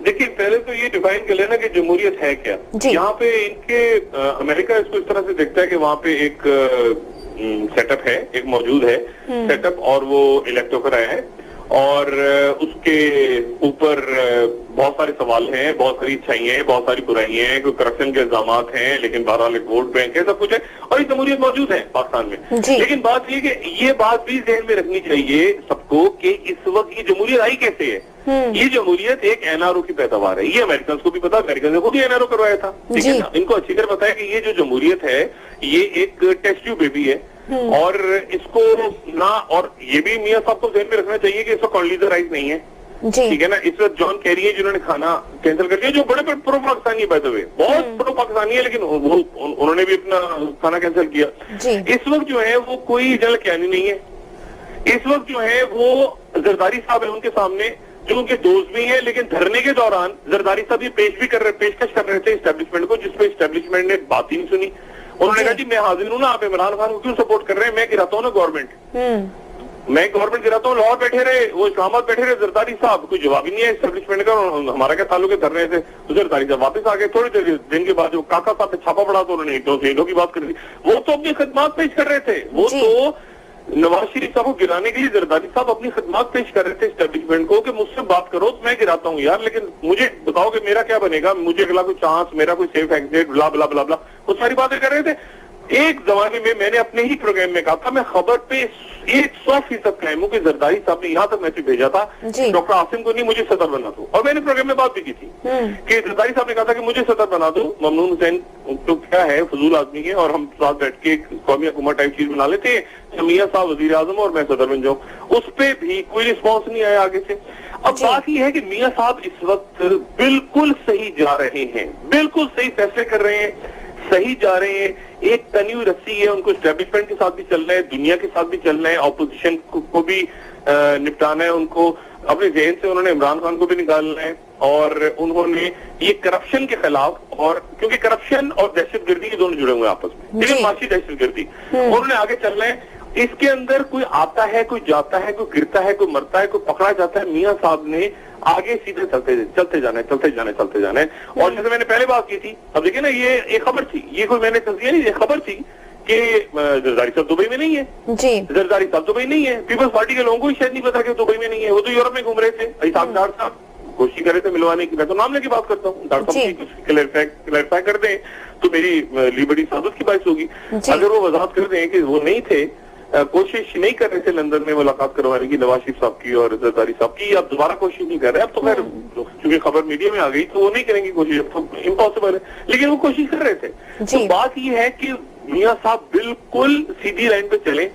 देखिए, पहले तो ये डिफाइन कर लेना कि जमहूरियत है क्या। यहाँ पे इनके अमेरिका इसको इस तरह से देखता है कि वहाँ पे एक सेटअप है, एक मौजूद है सेटअप, और वो इलेक्ट होकर आया है और उसके ऊपर बहुत सारे सवाल हैं, बहुत सारी अच्छाइयां हैं, बहुत सारी बुराइयां हैं, कोई करप्शन के इल्जाम हैं, लेकिन बहरहाल एक वोट बैंक है, सब कुछ है और ये जमहूरियत मौजूद है पाकिस्तान में। लेकिन बात ये कि ये बात भी ज़हन में रखनी चाहिए सबको कि इस वक्त ये जमहूरियत आई कैसे है। ये जमहूरियत एक एनआरओ की पैदावार है, ये अमेरिकन को भी पता, अमेरिकन ने खुद ही एनआरओ करवाया था, ठीक है ना। इनको अच्छी तरह पता है कि ये जो जमहूरियत है ये एक टेस्ट ट्यूब बेबी है और इसको ना, और ये भी मियां साहब को ध्यान में रखना चाहिए कि इसका कॉन्डोलीजा राइस नहीं है, ठीक है ना। इस वक्त जॉन कैरी है जिन्होंने खाना कैंसिल कर दिया, जो बड़े प्रो पाकिस्तानी है, बाय द वे बहुत प्रो पाकिस्तानी है, लेकिन वो उन्होंने भी अपना खाना कैंसिल किया। इस वक्त जो है वो कोई जनरल कैनी नहीं है, इस वक्त जो है वो जरदारी साहब है उनके सामने, जो उनके दोस्त भी हैं, लेकिन धरने के दौरान जरदारी साहब ये पेशकश कर रहे थे एस्टेब्लिशमेंट को, जिसपे एस्टेब्लिशमेंट ने बात ही नहीं सुनी। उन्होंने कहा जी मैं हाजिर हूं ना, आप इमरान खान को क्यों सपोर्ट कर रहे हैं, मैं गिराता हूं ना गवर्नमेंट, मैं गवर्नमेट गिराता हूँ। लाहौर बैठे रहे, वो इस्लामाबाद बैठे रहे जरदारी साहब, कोई जवाब ही नहीं है एस्टेब्लिशमेंट का, हमारा क्या ताल्लुक है धरने से। तो जरदारी साहब वापस आ गए, थोड़ी देर दिन के बाद जो काका साहब पे छापा पड़ा तो उन्होंने ईंटों की बात कर दी। वो तो अपनी खिदमत पेश कर रहे थे, वो तो नवाज शरीफ साहब को गिराने के लिए जरदारी साहब अपनी खिदमत पेश कर रहे थे एस्टेब्लिशमेंट को कि मुझसे बात करो तो मैं गिराता हूँ यार, लेकिन मुझे बताओ कि मेरा क्या बनेगा, मुझे अगला कोई चांस, मेरा कोई सेफ एग्जिट, ब्ला ब्ला ब्ला ब्ला, वो सारी बातें कर रहे थे। एक जमाने में मैंने अपने ही प्रोग्राम में कहा था, मैं खबर पे 100% कायम हूं कि जरदारी साहब ने यहाँ तक मैसेज भेजा था डॉक्टर आसिम को नहीं, मुझे सदर बना दो, और मैंने प्रोग्राम में बात भी की थी कि जरदारी साहब ने कहा था कि मुझे सदर बना दो, ममनून हुसैन तो क्या है फजूल आदमी है और हम साथ बैठ के कौमी हुकूमत टाइप चीज बना लेते हैं, मियां साहब वजीर आजम और मैं सदर बन जाऊं। उस पे भी कोई रिस्पॉन्स नहीं आया आगे से। अब बात यह है कि मियां साहब इस वक्त बिल्कुल सही जा रहे हैं, बिल्कुल सही फैसले कर रहे हैं, सही जा रहे हैं। एक तनी हुई रस्सी है, उनको एस्टेब्लिशमेंट के साथ भी चलना है, दुनिया के साथ भी चलना है, ऑपोजिशन को भी निपटाना है, उनको अपने जहन से उन्होंने इमरान खान को भी निकालना है, और उन्होंने ये करप्शन के खिलाफ, और क्योंकि करप्शन और दहशतगर्दी ये दोनों जुड़े हुए हैं आपस में, लेकिन माशी दहशतगर्दी, उन्होंने आगे चलना है। इसके अंदर कोई आता है, कोई जाता है, कोई गिरता है, कोई मरता है, कोई पकड़ा जाता है, मियां साहब ने आगे सीधे चलते जाना है। और जैसे मैंने पहले बात की थी, अब देखिए ना, ये एक खबर थी, ये कोई मैंने तस्वीर नहीं, ये खबर थी कि जरदारी साहब दुबई में नहीं है जी, जरदारी साहब दुबई नहीं है, पीपल्स पार्टी के लोगों को शायद नहीं पता कि दुबई में नहीं है, वो तो यूरोप में घूम रहे थे। इसाक डार साहब कोशिश कर रहे थे मिलवाने की, मैं तो नाम लेके बात करता हूँ, डॉक्टर साहब क्लैरिफाई कर दें तो मेरी लिबर्टी सादत की बात होगी। अगर वो वजाहत कर दें कि वो नहीं थे, कोशिश नहीं कर रहे थे लंदन में मुलाकात करवाने की नवाज शरीफ साहब की और जरदारी साहब की, अब दोबारा कोशिश नहीं कर रहे, अब तो खैर क्योंकि खबर मीडिया में आ गई तो वो नहीं करेंगे कोशिश, अब तो इम्पॉसिबल है, लेकिन वो कोशिश कर रहे थे। तो बात ये है कि मियां साहब बिल्कुल सीधी लाइन पे चले,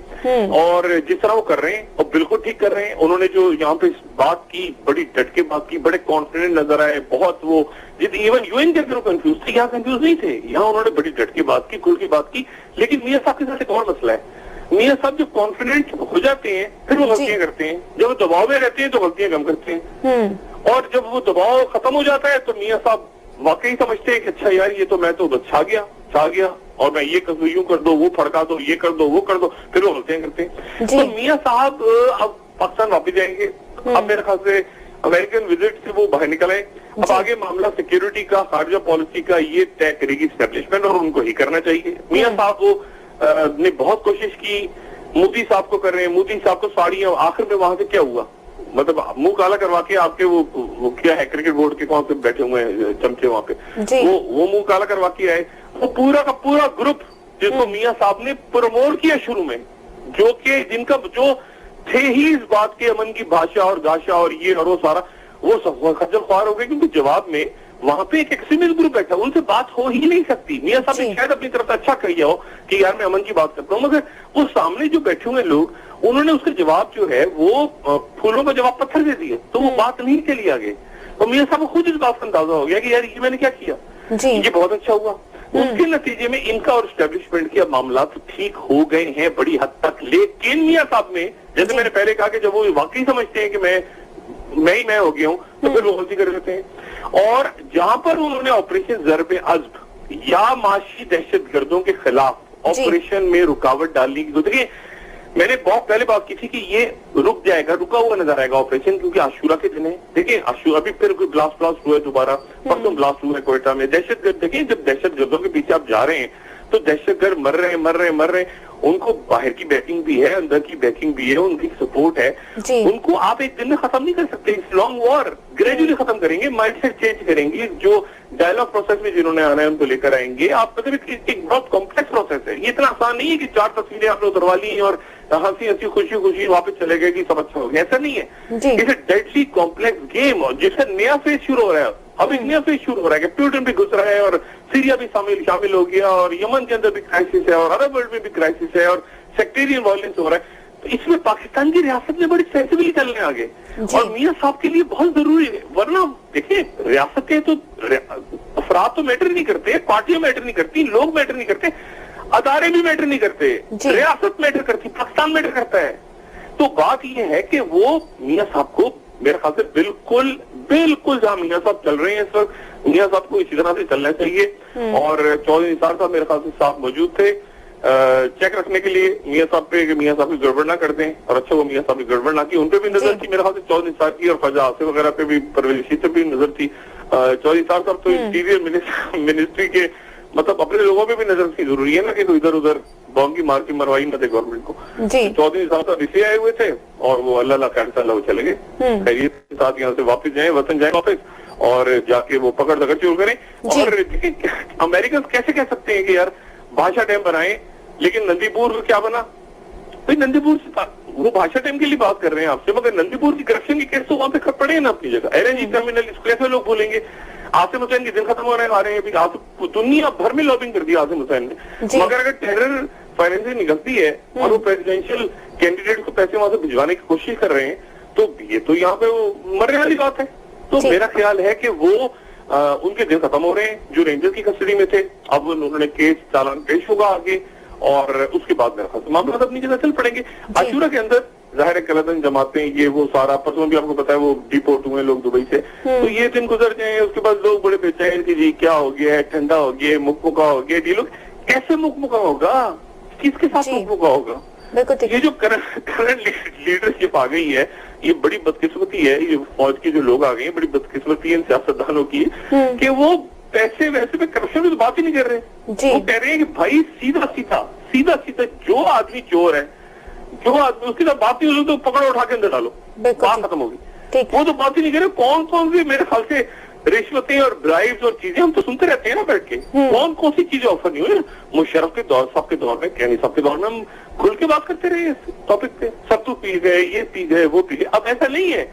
और जिस तरह वो कर रहे हैं और बिल्कुल ठीक कर रहे हैं। उन्होंने जो यहाँ पे बात की, बड़ी डट के बात की, बड़े कॉन्फिडेंट नजर आए, बहुत वो इवन यूएन के अंदर कंफ्यूज थे, यहाँ कंफ्यूज नहीं थे, यहाँ उन्होंने बड़ी डट के बात की, खुल की बात की। लेकिन मियां साहब के साथ एक और मसला है, मियां साहब जब कॉन्फिडेंट हो जाते हैं फिर वो गलतियां करते हैं, जब वो दबाव में रहते हैं तो गलतियां कम करते हैं, और जब वो दबाव खत्म हो जाता है तो मियां साहब वाकई समझते हैं कि अच्छा यार ये तो मैं तो छा गया और मैं ये कर, यूं कर दो, वो फड़का दो, ये कर दो, वो कर दो, फिर वो गलतियां करते हैं। तो मियां साहब अब पाकिस्तान वापस जाएंगे, अब मेरे ख्याल से अमेरिकन विजिट से वो बाहर निकल आए, अब आगे मामला सिक्योरिटी का, खारजा पॉलिसी का ये तय करेगी एस्टेब्लिशमेंट, और उनको ही करना चाहिए। मियां साहब वो ने बहुत कोशिश की, मोदी साहब को कर रहे हैं, मोदी साहब को साड़ियां, आखिर में वहां से क्या हुआ, मतलब मुंह काला करवा के आपके वो क्या है, क्रिकेट बोर्ड के कौन से बैठे हुए हैं चमचे वहां पे, वो मुंह काला करवा के आए, वो पूरा का पूरा ग्रुप जिसको मियां साहब ने प्रमोट किया शुरू में, जो कि जिनका जो थे ही इस बात के अमन की भाषा और गाशा और ये और वो सारा, वो खज्जल ख्वार हो गए, क्योंकि जवाब में वहां पे एक एक्सट्रीमिस्ट ग्रुप बैठा, उनसे बात हो ही नहीं सकती। मियां साहब ने शायद अपनी तरफ से अच्छा किया हो कि यार मैं अमन की बात करता हूँ, मगर वो सामने जो बैठे हुए लोग, उन्होंने उसका जवाब जो है वो फूलों का जवाब पत्थर दे दिए, तो वो बात नहीं चली आगे। तो मियां साहब को खुद इस बात का अंदाजा हो गया कि यार ये मैंने क्या किया, ये बहुत अच्छा हुआ। उसके नतीजे में इनका और एस्टेब्लिशमेंट के मामला तो ठीक हो गए हैं बड़ी हद तक, लेकिन मियां साहब में, जैसे मैंने पहले कहा कि जब वो वाकई समझते हैं कि मैं हो गया हूं, तो फिर वो गलती कर देते हैं। और जहां पर उन्होंने ऑपरेशन ज़र्ब अज़्ब या माशी दहशतगर्दों के खिलाफ ऑपरेशन में रुकावट डालने की, देखिए मैंने बहुत पहले बात की थी कि ये रुक जाएगा, रुका हुआ नजर आएगा ऑपरेशन, क्योंकि आशूरा के दिन है। देखिए अभी फिर कोई ब्लास्ट हुआ है दोबारा, परसों ब्लास्ट हुआ है कोयटा में, दहशतगर्द, देखिए जब दहशतगर्दों के पीछे आप जा रहे हैं तो दहशतगर्द मर रहे हैं, उनको बाहर की बैकिंग भी है, अंदर की बैकिंग भी है, उनकी सपोर्ट है, उनको आप एक दिन में खत्म नहीं कर सकते। इट्स लॉन्ग वॉर, ग्रेजुअली खत्म करेंगे, माइंडसेट चेंज करेंगे, जो डायलॉग प्रोसेस में जिन्होंने आना है उनको लेकर आएंगे। आप मतलब एक बहुत कॉम्प्लेक्स प्रोसेस है, ये इतना आसान नहीं है कि 4 तस्वीरें आपने उतरवा ली और हंसी हंसी खुशी खुशी वापस चले गए कि सब अच्छा हो गया, ऐसा नहीं है। It's a deadly complex game, और जिसका नया फेज शुरू हो रहा है, अब एक नया फेज शुरू हो रहा है कि प्यूटन भी घुस रहा है और सीरिया भी शामिल हो गया और यमन के अंदर भी क्राइसिस है और अरब वर्ल्ड में भी क्राइसिस है और सेक्टेरियन वायलेंस हो रहा है। तो इसमें पाकिस्तान की रियासत में बड़ी सेंसिबली चलने आगे, और मियां साहब के लिए बहुत जरूरी है। वरना देखिए, रियासतें तो अफराद तो मैटर नहीं करते, पार्टियां मैटर नहीं करती, लोग मैटर नहीं करते, अदारे भी मैटर नहीं करते, रियासत मैटर करती, पाकिस्तान मैटर करता है। तो बात यह है कि वो मियां साहब को मेरे ख्याल से बिल्कुल जहां मियां साहब चल रहे हैं इस वक्त, मियां साहब को इसी तरह से चलना चाहिए। और चौधरी निसार साहब मेरे ख्याल से साहब मौजूद थे चेक रखने के लिए मियां साहब पे, कि मियां साहब की गड़बड़ ना कर दें, और अच्छा वो मियां साहब की गड़बड़ ना की, उन पे भी नजर थी मेरे ख्याल से चौधरी निसार की, और फजा आसिफ वगैरह पे भी, परवेज रशीद पे भी नजर थी। चौधरी निसार साहब तो इंटीरियर मिनिस्ट्री के मतलब अपने लोगों पे भी नजर की जरूरी है ना, कि तो इधर उधर बॉम्ब की मार की मरवाई न दे गवर्नमेंट को। चौधरी साहब साहब इसलिए आए हुए थे और वो अल्लाह वो चले गए, खैरियत के साथ यहाँ से वापस जाए, वतन जाए वापस, और जाके वो पकड़ दकड़ चोर करें। और अमेरिकन कैसे कह सकते हैं कि यार भाषा डैम बनाए, लेकिन नंदीपुर क्या बना? भाई नंदीपुर से वो भाषा डैम के लिए बात कर रहे हैं आपसे, मगर नंदीपुर की करप्शन की केस तो वहां पे पड़े हैं ना अपनी जगह। LNG टर्मिनल, इसको कैसे लोग बोलेंगे? आसिम हुसैन के दिन खत्म होने आ रहे हैं, दुनिया भर में लॉबिंग कर दी आसिम हुसैन ने, मगर अगर टेरर फाइनेंसिंग निकलती है और वो प्रेसिडेंशियल कैंडिडेट को पैसे वहां से भिजवाने की कोशिश कर रहे हैं, तो ये तो यहाँ पे वो मरने वाली बात है। तो मेरा ख्याल है कि वो उनके दिन खत्म हो रहे हैं जो रेंजर की कस्टडी में थे। अब उन्होंने केस चालान पेश होगा आगे, और उसके बाद मेरा ख्याल मामला अपनी जगह चल पड़ेंगे। आशूरा के अंदर जाहिर है कलदन जमाते हैं, ये वो सारा परसों भी आपको पता है वो डिपोर्ट हुए लोग दुबई से, तो ये दिन गुजर जाए, उसके बाद लोग बड़े बेचैन कि जी क्या हो गया है, ठंडा हो गया, मुकमुका हो गया, ये लोग कैसे मुकमुका होगा, किसके साथ मुकमुका होगा? ये जो करंट लीडरशिप आ गई है, ये बड़ी बदकिस्मती है, ये फौज के जो लोग आ गए हैं, बड़ी बदकिस्मती है इन सियासतदानों की, कि वो पैसे वैसे में करप्शन की तो बात ही नहीं कर रहे। वो कह रहे हैं कि भाई सीधा सीधा जो आदमी चोर है, जो आदमी उसकी तो बात नहीं हो तो पकड़ो, उठा के अंदर डालो, बात खत्म होगी। वो तो बात ही नहीं कर रहे। कौन कौन सी मेरे ख्याल से रिश्वतें और ब्राइब्स और चीजें हम तो सुनते रहते हैं ना बैठ के, कौन कौन सी चीजें ऑफर नहीं हुई। मुशर्रफ के दौर साहब के दौर में, कैनी साहब के दौर में हम खुल के बात करते रहे इस टॉपिक पे, सत्तू पी गए, ये पी गए, वो पी गए। अब ऐसा नहीं है,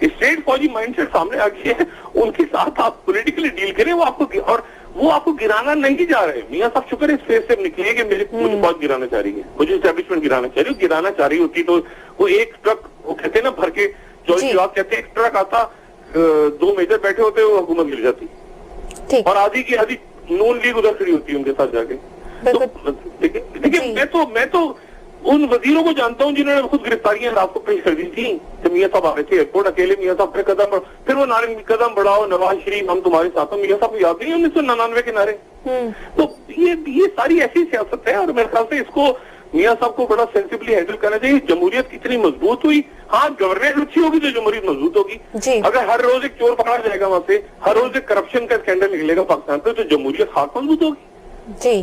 स्टेट फौजी माइंडसेट सामने आ गई है, उनके साथ आप पॉलिटिकली डील करें, वो आपको और वो आपको गिराना नहीं चाह रहे। मियां साहब शुक्र इस फेज से निकले कि मुझे फौज गिराना चाह रही है, मुझे एस्टेब्लिशमेंट गिराना चाह रही है। गिराना चाह रही होती तो वो एक ट्रक, वो कहते हैं ना भर के, चौधरी साहब कहते हैं एक ट्रक आता, 2 मेजर बैठे होते, वो हुकूमत गिर जाती, और आधी की आधी नून लीग उधर खड़ी होती है उनके साथ जाके। तो देखिए मैं तो उन वजीरों को जानता हूं जिन्होंने खुद गिरफ्तारियां रात को पेश कर दी थी। जब मियां साहब आ रहे थे एयरपोर्ट, अकेले मियां साहब ने कदम, फिर वो नारे कदम बढ़ाओ नवाज शरीफ हम तुम्हारे साथ, मियां साहब को याद नहीं 1999 के नारे। तो ये सारी ऐसी सियासत है, और मेरे ख्याल से इसको मियां साहब को बड़ा सेंसिबली हैंडल करना चाहिए। जमहूरियत कितनी मजबूत हुई, हाँ गवर्नेंस अच्छी होगी तो जमहूरियत मजबूत होगी। अगर हर रोज एक चोर पकड़ा जाएगा वहां से, हर रोज एक करप्शन का स्कैंडल निकलेगा पाकिस्तान पे, तो जमहूरियत खाक मजबूत होगी। जी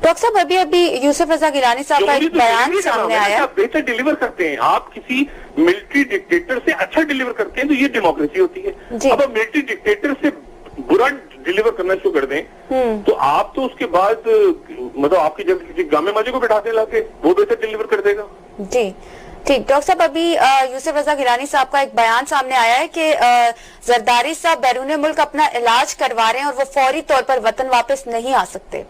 डॉक्टर साहब, अभी यूसुफ रजा गिलानी साहब का एक बयान सामने आया, बेहतर डिलीवर करते हैं आप, किसी मिलिट्री डिक्टेटर से अच्छा डिलीवर करते हैं तो ये डेमोक्रेसी होती है। अब मिलिट्री डिक्टेटर से बुरा डिलीवर करना शुरू कर दें तो आप तो उसके बाद मतलब आपकी जब किसी गामे माजे को बैठाने लाके वो बेहतर डिलीवर कर देगा। जी ठीक। डॉक्टर साहब, अभी यूसुफ रजा गिलानी साहब का एक बयान सामने आया है कि जरदारी साहब बैरून मुल्क अपना इलाज करवा रहे हैं और वो फौरी तौर पर वतन वापस नहीं आ सकते।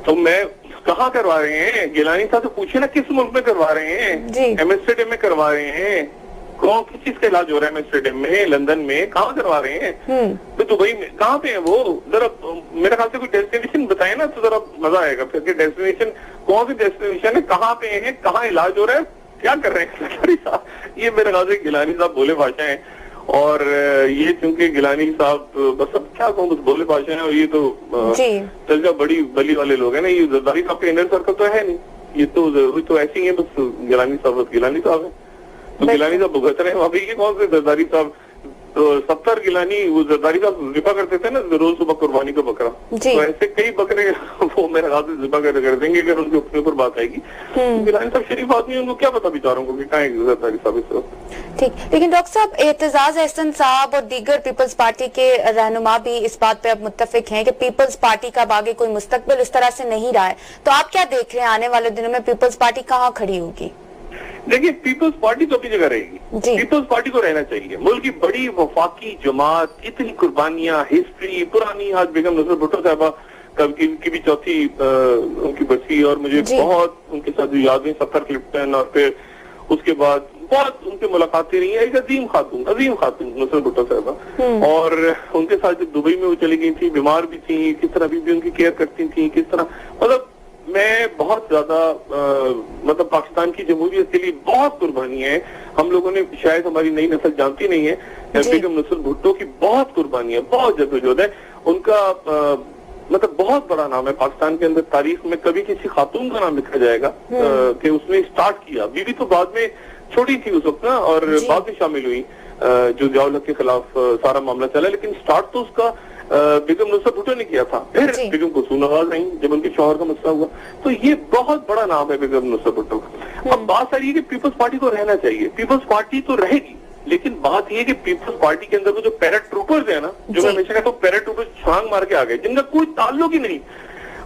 तो मैं कहाँ करवा रहे हैं? गिलानी साहब से पूछे ना किस मुल्क में करवा रहे हैं? एम्स्टर्डम में करवा रहे हैं। कौन किस चीज का इलाज हो रहा है एम्स्टर्डम में, लंदन में, कहाँ करवा रहे हैं? तो दुबई में कहाँ पे है वो? जरा मेरे ख्याल से कोई डेस्टिनेशन बताए ना तो जरा मजा आएगा। फिर डेस्टिनेशन कौन सी डेस्टिनेशन है, कहाँ पे है, कहाँ इलाज हो रहा है, क्या कर रहे हैं गिलानी साहब? ये मेरे ख्याल से गिलानी साहब भोले भाषा है, और ये चूंकि गिलानी साहब बस अब क्या कहूँ, बस भोले भाषा है, और ये तो चल बड़ी बली वाले लोग हैं ना। ये जरदारी साहब के इंनर सर्कल तो है नहीं, ये तो ऐसे ही है, बस गिलानी साहब है। तो गिलानी साहब भुगत रहे हैं वहां पे। कौन से जरदारी साहब तो 70 गिलानी वो जरदारी साहब ज़िबा करते थे ना रोज सुबह कुर्बानी का बकरा, तो ऐसे कई बकरे वो मेरे हाथ से ज़िबा कर देंगे अगर उनके अपने ऊपर बात आएगी। गिलानी साहब शरीफ आदमी, उनको क्या पता बेचारों को कि कहाँ है जरदारी साहब इस वक्त। ठीक, लेकिन डॉक्टर साहब एतजाज अहसन साहब और दीगर पीपल्स पार्टी के रहनुमा भी इस बात पे अब मुत्तफिक हैं कि पीपल्स पार्टी का आगे कोई मुस्तकबिल इस तरह से नहीं रहा है, तो आप क्या देख रहे हैं आने वाले दिनों में पीपल्स पार्टी कहाँ खड़ी होगी? देखिए, पीपल्स पार्टी तो अपनी जगह रहेगी, पीपल्स पार्टी को रहना चाहिए। मुल्क की बड़ी वफाकी जमात, इतनी कुर्बानियां, हिस्ट्री पुरानी, आज बेगम नजर भुट्टो साहबा की भी चौथी उनकी बरसी, और मुझे बहुत उनके साथ यादें, सफर क्लिप्टन, और फिर उसके बाद बहुत उनकी मुलाकातें रही है। एक अजीम खातून नजर भुट्टो साहबा, और उनके साथ जब दुबई में वो चली गई थी, बीमार भी थी, किस तरह भी उनकी केयर करती थी, किस तरह, मतलब मैं बहुत ज्यादा मतलब पाकिस्तान की जमहूरियत के लिए बहुत कुर्बानी है। हम लोगों ने, शायद हमारी नई नस्ल जानती नहीं है, बेगम नजर भुट्टो की बहुत कुर्बानी है, बहुत जद्दोजहद है। उनका मतलब बहुत बड़ा नाम है पाकिस्तान के अंदर। तारीख में कभी किसी खातून का नाम लिखा जाएगा कि उसने स्टार्ट किया। बीवी तो बाद में छोटी थी उस वक्त ना, और बाद में शामिल हुई जो ज़िया उल हक के खिलाफ सारा मामला चला, लेकिन स्टार्ट तो उसका बेगम नजर भुट्टो ने किया था। फिर बेगम कुलसूम नवाज आई जब उनके शौहर का मसला हुआ, तो ये बहुत बड़ा नाम है बेगम नजर भुट्टो का। अब बात सारी है कि पीपल्स पार्टी को रहना चाहिए, पीपल्स पार्टी तो रहेगी, लेकिन बात ये कि पीपल्स पार्टी के अंदर वो जो पैरा ट्रूपर्स है ना, जो मैं हमेशा कहता हूँ पैरा ट्रूपर्स छलांग मार के आ गए, जिनका कोई ताल्लुक ही नहीं,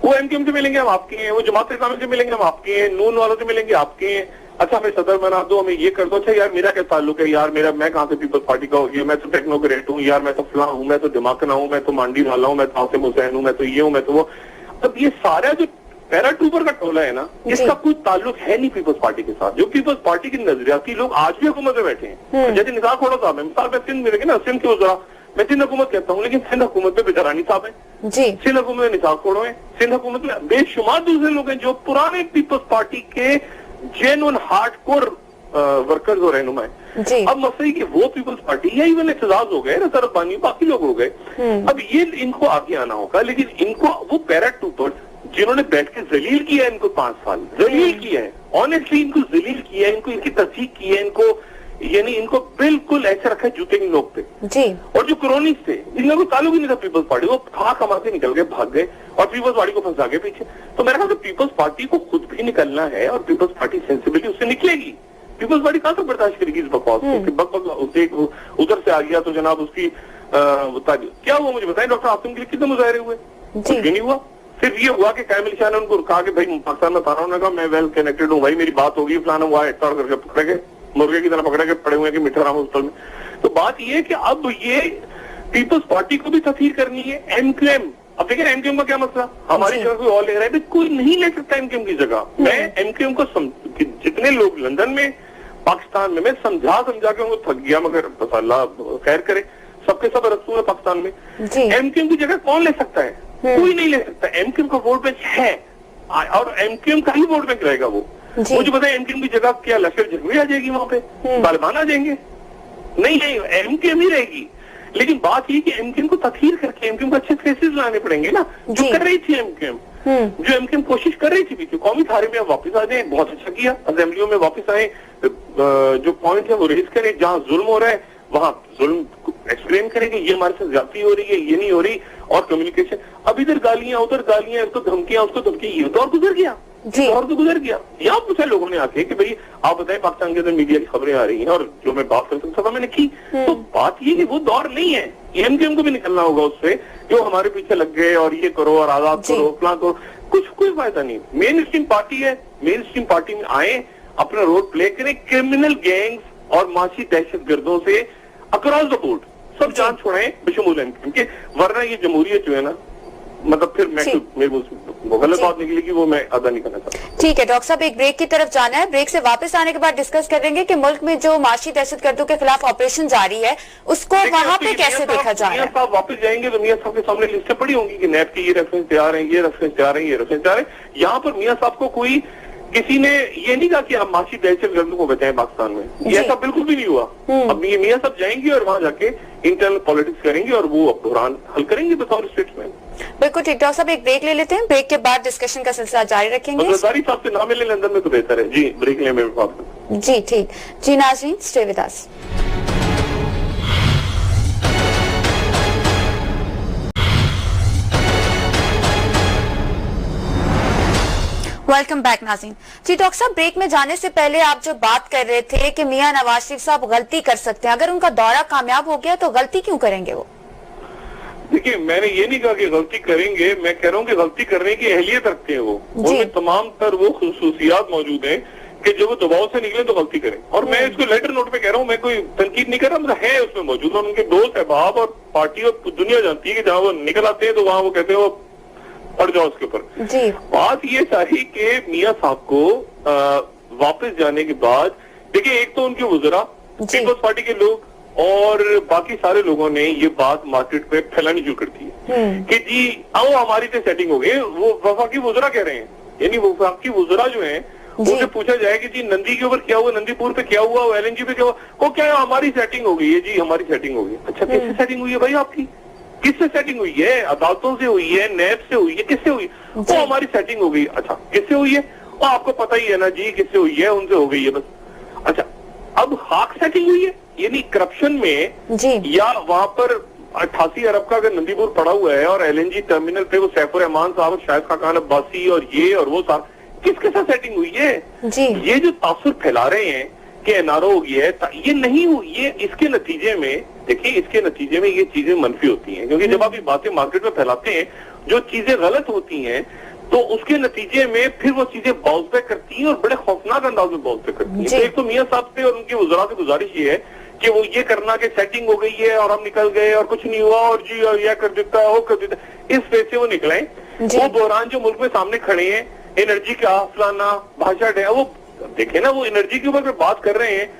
वो एमकेएम से मिलेंगे हम आपके हैं, वो जमात इस्लामी से मिलेंगे हम आपके हैं, नून वालों से मिलेंगे आपके हैं, अच्छा हमें सदर बना दो, हमें ये कर दो। अच्छा यार मेरा क्या ताल्लुक है यार, मैं कहाँ से पीपल्स पार्टी का हो गया, मैं तो टेक्नोक्रेट हूँ यार, मैं तो फलां हूँ, मैं तो दिमागना हूँ, मैं तो मांडी वाला हूँ, मैं तो आसिम हुसैन हूँ, मैं तो ये हूँ, मैं तो वो। अब ये सारा जो पैरा ट्रूपर का टोला है ना, इसका कोई ताल्लुक है नहीं पीपल्स पार्टी के साथ। जो पीपल्स पार्टी के नजरियाती लोग आज भी हुकूमत में बैठे हैं, जैसे निसार खोड़ा साहब है, मिसाल में सिंध में ना, सिंध के उजरा, मैं सिंध हुकूमत कहता हूँ, लेकिन सिंध हुकूमत में बेचारानी साहब है, सिंध हुकूमत में निसार खोड़ो है, सिंध हुकूमत में बेशुमार दूसरे लोग हैं जो पुराने पीपल्स पार्टी के जेन्युइन हार्डकोर वर्कर्स और रहनुमा है। अब मसला कि वो पीपल्स पार्टी या इवन एतजाज हो गए, नसर अब्बानी, बाकी लोग हो गए, अब ये इनको आगे आना होगा। लेकिन इनको वो पैरा ट्रूपर्स जिन्होंने बैठ के जलील किया है, इनको 5 साल जलील किया है, ऑनेस्टली इनको जलील किया है, इनको इनकी तस्दीक की है, इनको यानी इनको बिल्कुल ऐसे रखा है जूते की नोक पे जी। और जो क्रोनिस थे, इनका कोई ताल्लुक ही नहीं था पीपल्स पार्टी, वो खा कमा के निकल गए, भाग गए और पीपल्स पार्टी को फंसा गए पीछे। तो मेरा ख्याल है पीपल्स पार्टी को खुद भी निकलना है और पीपल्स पार्टी सेंसिबिलिटी उससे निकलेगी। पीपल्स पार्टी कहां तक बर्दाश्त करेगी इस बकवास को, उसे उधर से आ गया तो जनाब उसकी क्या हुआ मुझे बताएं। डॉक्टर आसिम के लिए कितने मुजाहरे हुए, कुछ भी नहीं हुआ। सिर्फ ये हुआ कि कायम अली शाह ने उनको कहा कि भाई पाकिस्तान में था रहा हूँ, मैं वेल कनेक्टेड हूँ, भाई मेरी बात होगी, फलाना हुआ है, करके पकड़े गए, मुर्गे की तरह पकड़े गए, पड़े हुए कि मिठा राम हॉस्पिटल में। तो बात ये है कि अब ये पीपल्स पार्टी को भी तस्वीर करनी है, एमक्यूएम। अब देखिए एमक्यूएम का क्या मसला, हमारी जगह कोई और ले रहा है, कोई नहीं ले सकता एमक्यूएम की जगह। मैं एमक्यूएम को जितने लोग लंदन में, पाकिस्तान में, मैं समझा के उनको थक गया, मगर बस अल्लाह खैर करे, सबके सब रसूल है पाकिस्तान में। एमक्यूएम की जगह कौन ले सकता है? कोई नहीं ले सकता। एमक्यूएम का वोट बैंक है और एमक्यूएम का ही वोट बैंक रहेगा। वो मुझे पता है एमक्यूएम की जगह क्या लश्कर जहवी आ जाएगी, वहां पे तालिबान आ जाएंगे, नहीं एमक्यूएम ही रहेगी। लेकिन बात ये कि एमक्यूएम को तस्हीर करके एमक्यूएम को अच्छे फेसेस लाने पड़ेंगे ना, जो कर रही थी एमक्यूएम, जो एमक्यूएम कोशिश कर रही थी पीछे। कौमी थारे में वापस आ जाए, बहुत अच्छा किया, असेंबलियों में वापस आए, जो पॉइंट है वो रेज करें, जहां जुल्म हो रहा है वहां जुल्म एक्सप्लेन करेंगे, ये हमारे साथ ज्यादती हो रही है, ये नहीं हो रही, और कम्युनिकेशन। अब इधर गालियां उधर गालियां, इसको धमकियां उसको धमकी, ये दौर गुजर गया, दौर तो गुजर गया। यहाँ पूछा लोगों ने आके कि भाई आप बताएं पाकिस्तान के अंदर मीडिया की खबरें आ रही हैं, और जो मैं बात करता हूँ सभा मैंने की, तो बात ये कि वो दौर नहीं है, एमक्यूएम को भी निकलना होगा उससे, जो हमारे पीछे लग गए और ये करो और आजाद करो फलां करो, कुछ कोई फायदा नहीं। मेन स्ट्रीम पार्टी है, मेन स्ट्रीम पार्टी में आए, अपना रोल प्ले करें, क्रिमिनल गैंग्स और माशी दहशत गर्दों से अक्रॉस द बोर्ड सब जान छोड़ाएं बशमूल एमक्यूएम के, वरना ये जमहूरियत जो है ना, मतलब फिर मैं मेरे गलत बात निकलेगी, वो मैं अदा नहीं करना चाहता। ठीक है डॉक्टर साहब, एक ब्रेक की तरफ जाना है, ब्रेक से वापस आने के बाद डिस्कस करेंगे कि मुल्क में जो माशी दहशतगर्दों के खिलाफ ऑपरेशन जारी है उसको वहाँ पे कैसे देखा जाए। मियां साहब वापस जाएंगे तो मियां साहब के सामने लिस्टें पड़ी होंगी कि नैब की ये रेफरेंस तैयार है, ये रेफरेंस तैयार है, ये रेफरेंस तैयार है। यहाँ पर मियां साहब को कोई किसी ने ये नहीं कहा कि आप माशी दहशतगर्दों को बचाएं पाकिस्तान में, ये ऐसा बिल्कुल भी नहीं हुआ। अब ये मियां साहब जाएंगे और वहां जाके इंटरनल पॉलिटिक्स करेंगे और वो बहरान हल करेंगे बतौर स्टेट्समैन। बिल्कुल ठीक। डॉक्टर साहब एक ब्रेक ले लेते हैं, ब्रेक के बाद डिस्कशन का सिलसिला जारी रखेंगे। जरदारी साहब से ना मिले लंदन में तो बेहतर है जी, ब्रेक ले मेरे पास। जी ठीक जी, नाज़रीन stay with us. Welcome back नाज़रीन। जी डॉक्टर साहब, ब्रेक में जाने से पहले आप जो बात कर रहे थे कि मियां नवाज शरीफ साहब गलती कर सकते हैं, अगर उनका दौरा कामयाब हो गया तो गलती क्यों करेंगे वो? देखिए, मैंने ये नहीं कहा कि गलती करेंगे, मैं कह रहा हूँ कि गलती करने की अहलियत रखते हैं वो, उनमें तमाम तर वो खुसूसियात मौजूद हैं कि जब वो दबाव से निकले तो गलती करें। और मैं इसको लेटर नोट पे कह रहा हूँ, मैं कोई तनकीद नहीं कर रहा, मतलब है उसमें मौजूद, और उनके दोस्त अहबाब और पार्टी और दुनिया जानती है कि जहाँ वो निकल आते हैं तो वहाँ वो कहते हैं वो पड़ जाओ उसके ऊपर। जी बात ये सारी कि मियां साहब को वापस जाने के बाद, देखिए, एक तो उनके वज़रा, पीपल्स पार्टी के लोग और बाकी सारे लोगों ने ये बात मार्केट पे फैलानी शुरू कर दी है कि जी आओ हमारी तो सेटिंग हो गई। वो वफाकी वज़रा कह रहे हैं, यानी वफाकी वज़रा जो है उनसे पूछा जाए कि जी नंदी के ऊपर क्या हुआ, नंदीपुर पे क्या हुआ, LNG पे क्या हुआ, वो क्या है, हमारी सेटिंग हो गई है जी, हमारी सेटिंग हो गई। अच्छा, किससे सेटिंग हुई है भाई आपकी? किससे सेटिंग हुई है? अदालतों से हुई है, नैब से हुई है, किससे हुई? वो हमारी सेटिंग हो गई। अच्छा, किससे हुई है? वो आपको पता ही है ना जी किससे हुई है, उनसे हो गई है बस। अच्छा, अब हाक सेटिंग हुई है, यानी करप्शन में जी, या वहां पर 88 अरब का अगर नंदीपुर पड़ा हुआ है और LNG टर्मिनल पे वो सैफुर रहमान साहब, शाहिद खान अब्बासी और ये और वो साहब, किसके साथ सेटिंग हुई है? जी, ये जो तासुर फैला रहे हैं कि NRO हो गया है, ये नहीं हुई, ये इसके नतीजे में, देखिए, इसके नतीजे में ये चीजें मनफी होती हैं, क्योंकि जब आप ये बातें मार्केट में फैलाते हैं, जो चीजें गलत होती हैं, तो उसके नतीजे में फिर वो चीजें बाउंस बैक करती हैं और बड़े खौफनाक अंदाज में बाउंस बैक करती हैं। तो एक तो मियां साहब से और उनके वज़रा से गुजारिश ये है कि वो ये करना कि सेटिंग हो गई है और हम निकल गए और कुछ नहीं हुआ और जी और यह कर देता है, वो कर देता है, इस वजह से वो निकले। वो बहरान जो मुल्क में सामने खड़े हैं, एनर्जी का फलाना भाषा है, वो देखे ना, वो एनर्जी के ऊपर बात कर रहे हैं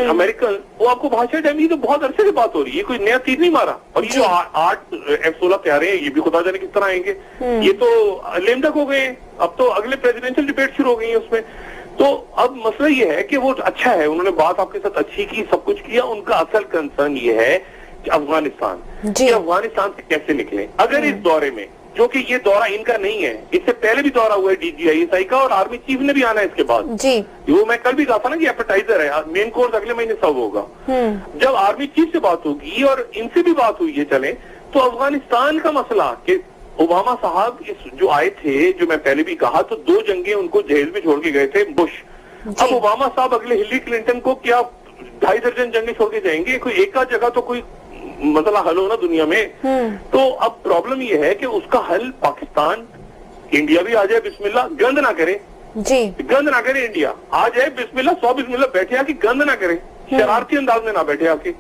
अमेरिकन, वो आपको भाषा टाइम, ये तो बहुत अरसे से बात हो रही है, कोई नया तीर नहीं मारा। और ये जो 8 F-16 तैयारे हैं, ये भी खुदा जाने किस तरह आएंगे, ये तो लेमडक हो गए, अब तो अगले प्रेसिडेंशियल डिबेट शुरू हो गई है उसमें। तो अब मसला ये है कि वो अच्छा है, उन्होंने बात आपके साथ अच्छी की, सब कुछ किया, उनका असल कंसर्न ये है कि अफगानिस्तान से कैसे निकले। अगर इस दौरे में, जो कि ये दौरा इनका नहीं है, इससे पहले भी दौरा हुआ है DGISI का और आर्मी चीफ ने भी आना है इसके बाद जी, वो मैं कल भी कहा था ना कि एपेटाइजर है, मेन कोर्स अगले महीने सब होगा। जब आर्मी चीफ से बात होगी और इनसे भी बात हुई है चले, तो अफगानिस्तान का मसला कि ओबामा साहब इस जो आए थे, जो मैं पहले भी कहा, तो 2 जंगें उनको जहेज में छोड़ के गए थे बुश। अब ओबामा साहब अगले हिलरी क्लिंटन को क्या 2.5 दर्जन जंगें छोड़ के जाएंगे? कोई एक आध जगह तो कोई मसला हल हो ना दुनिया में। तो अब प्रॉब्लम ये है कि उसका हल पाकिस्तान, इंडिया भी आ जाए, बिस्मिल्लाह, गंद ना करे जी, गंद ना करे, इंडिया आ जाए बिस्मिल्लाह, 100 बिस्मिल्लाह बैठे आके, गंद ना करे, शरारती अंदाज में ना बैठे आके।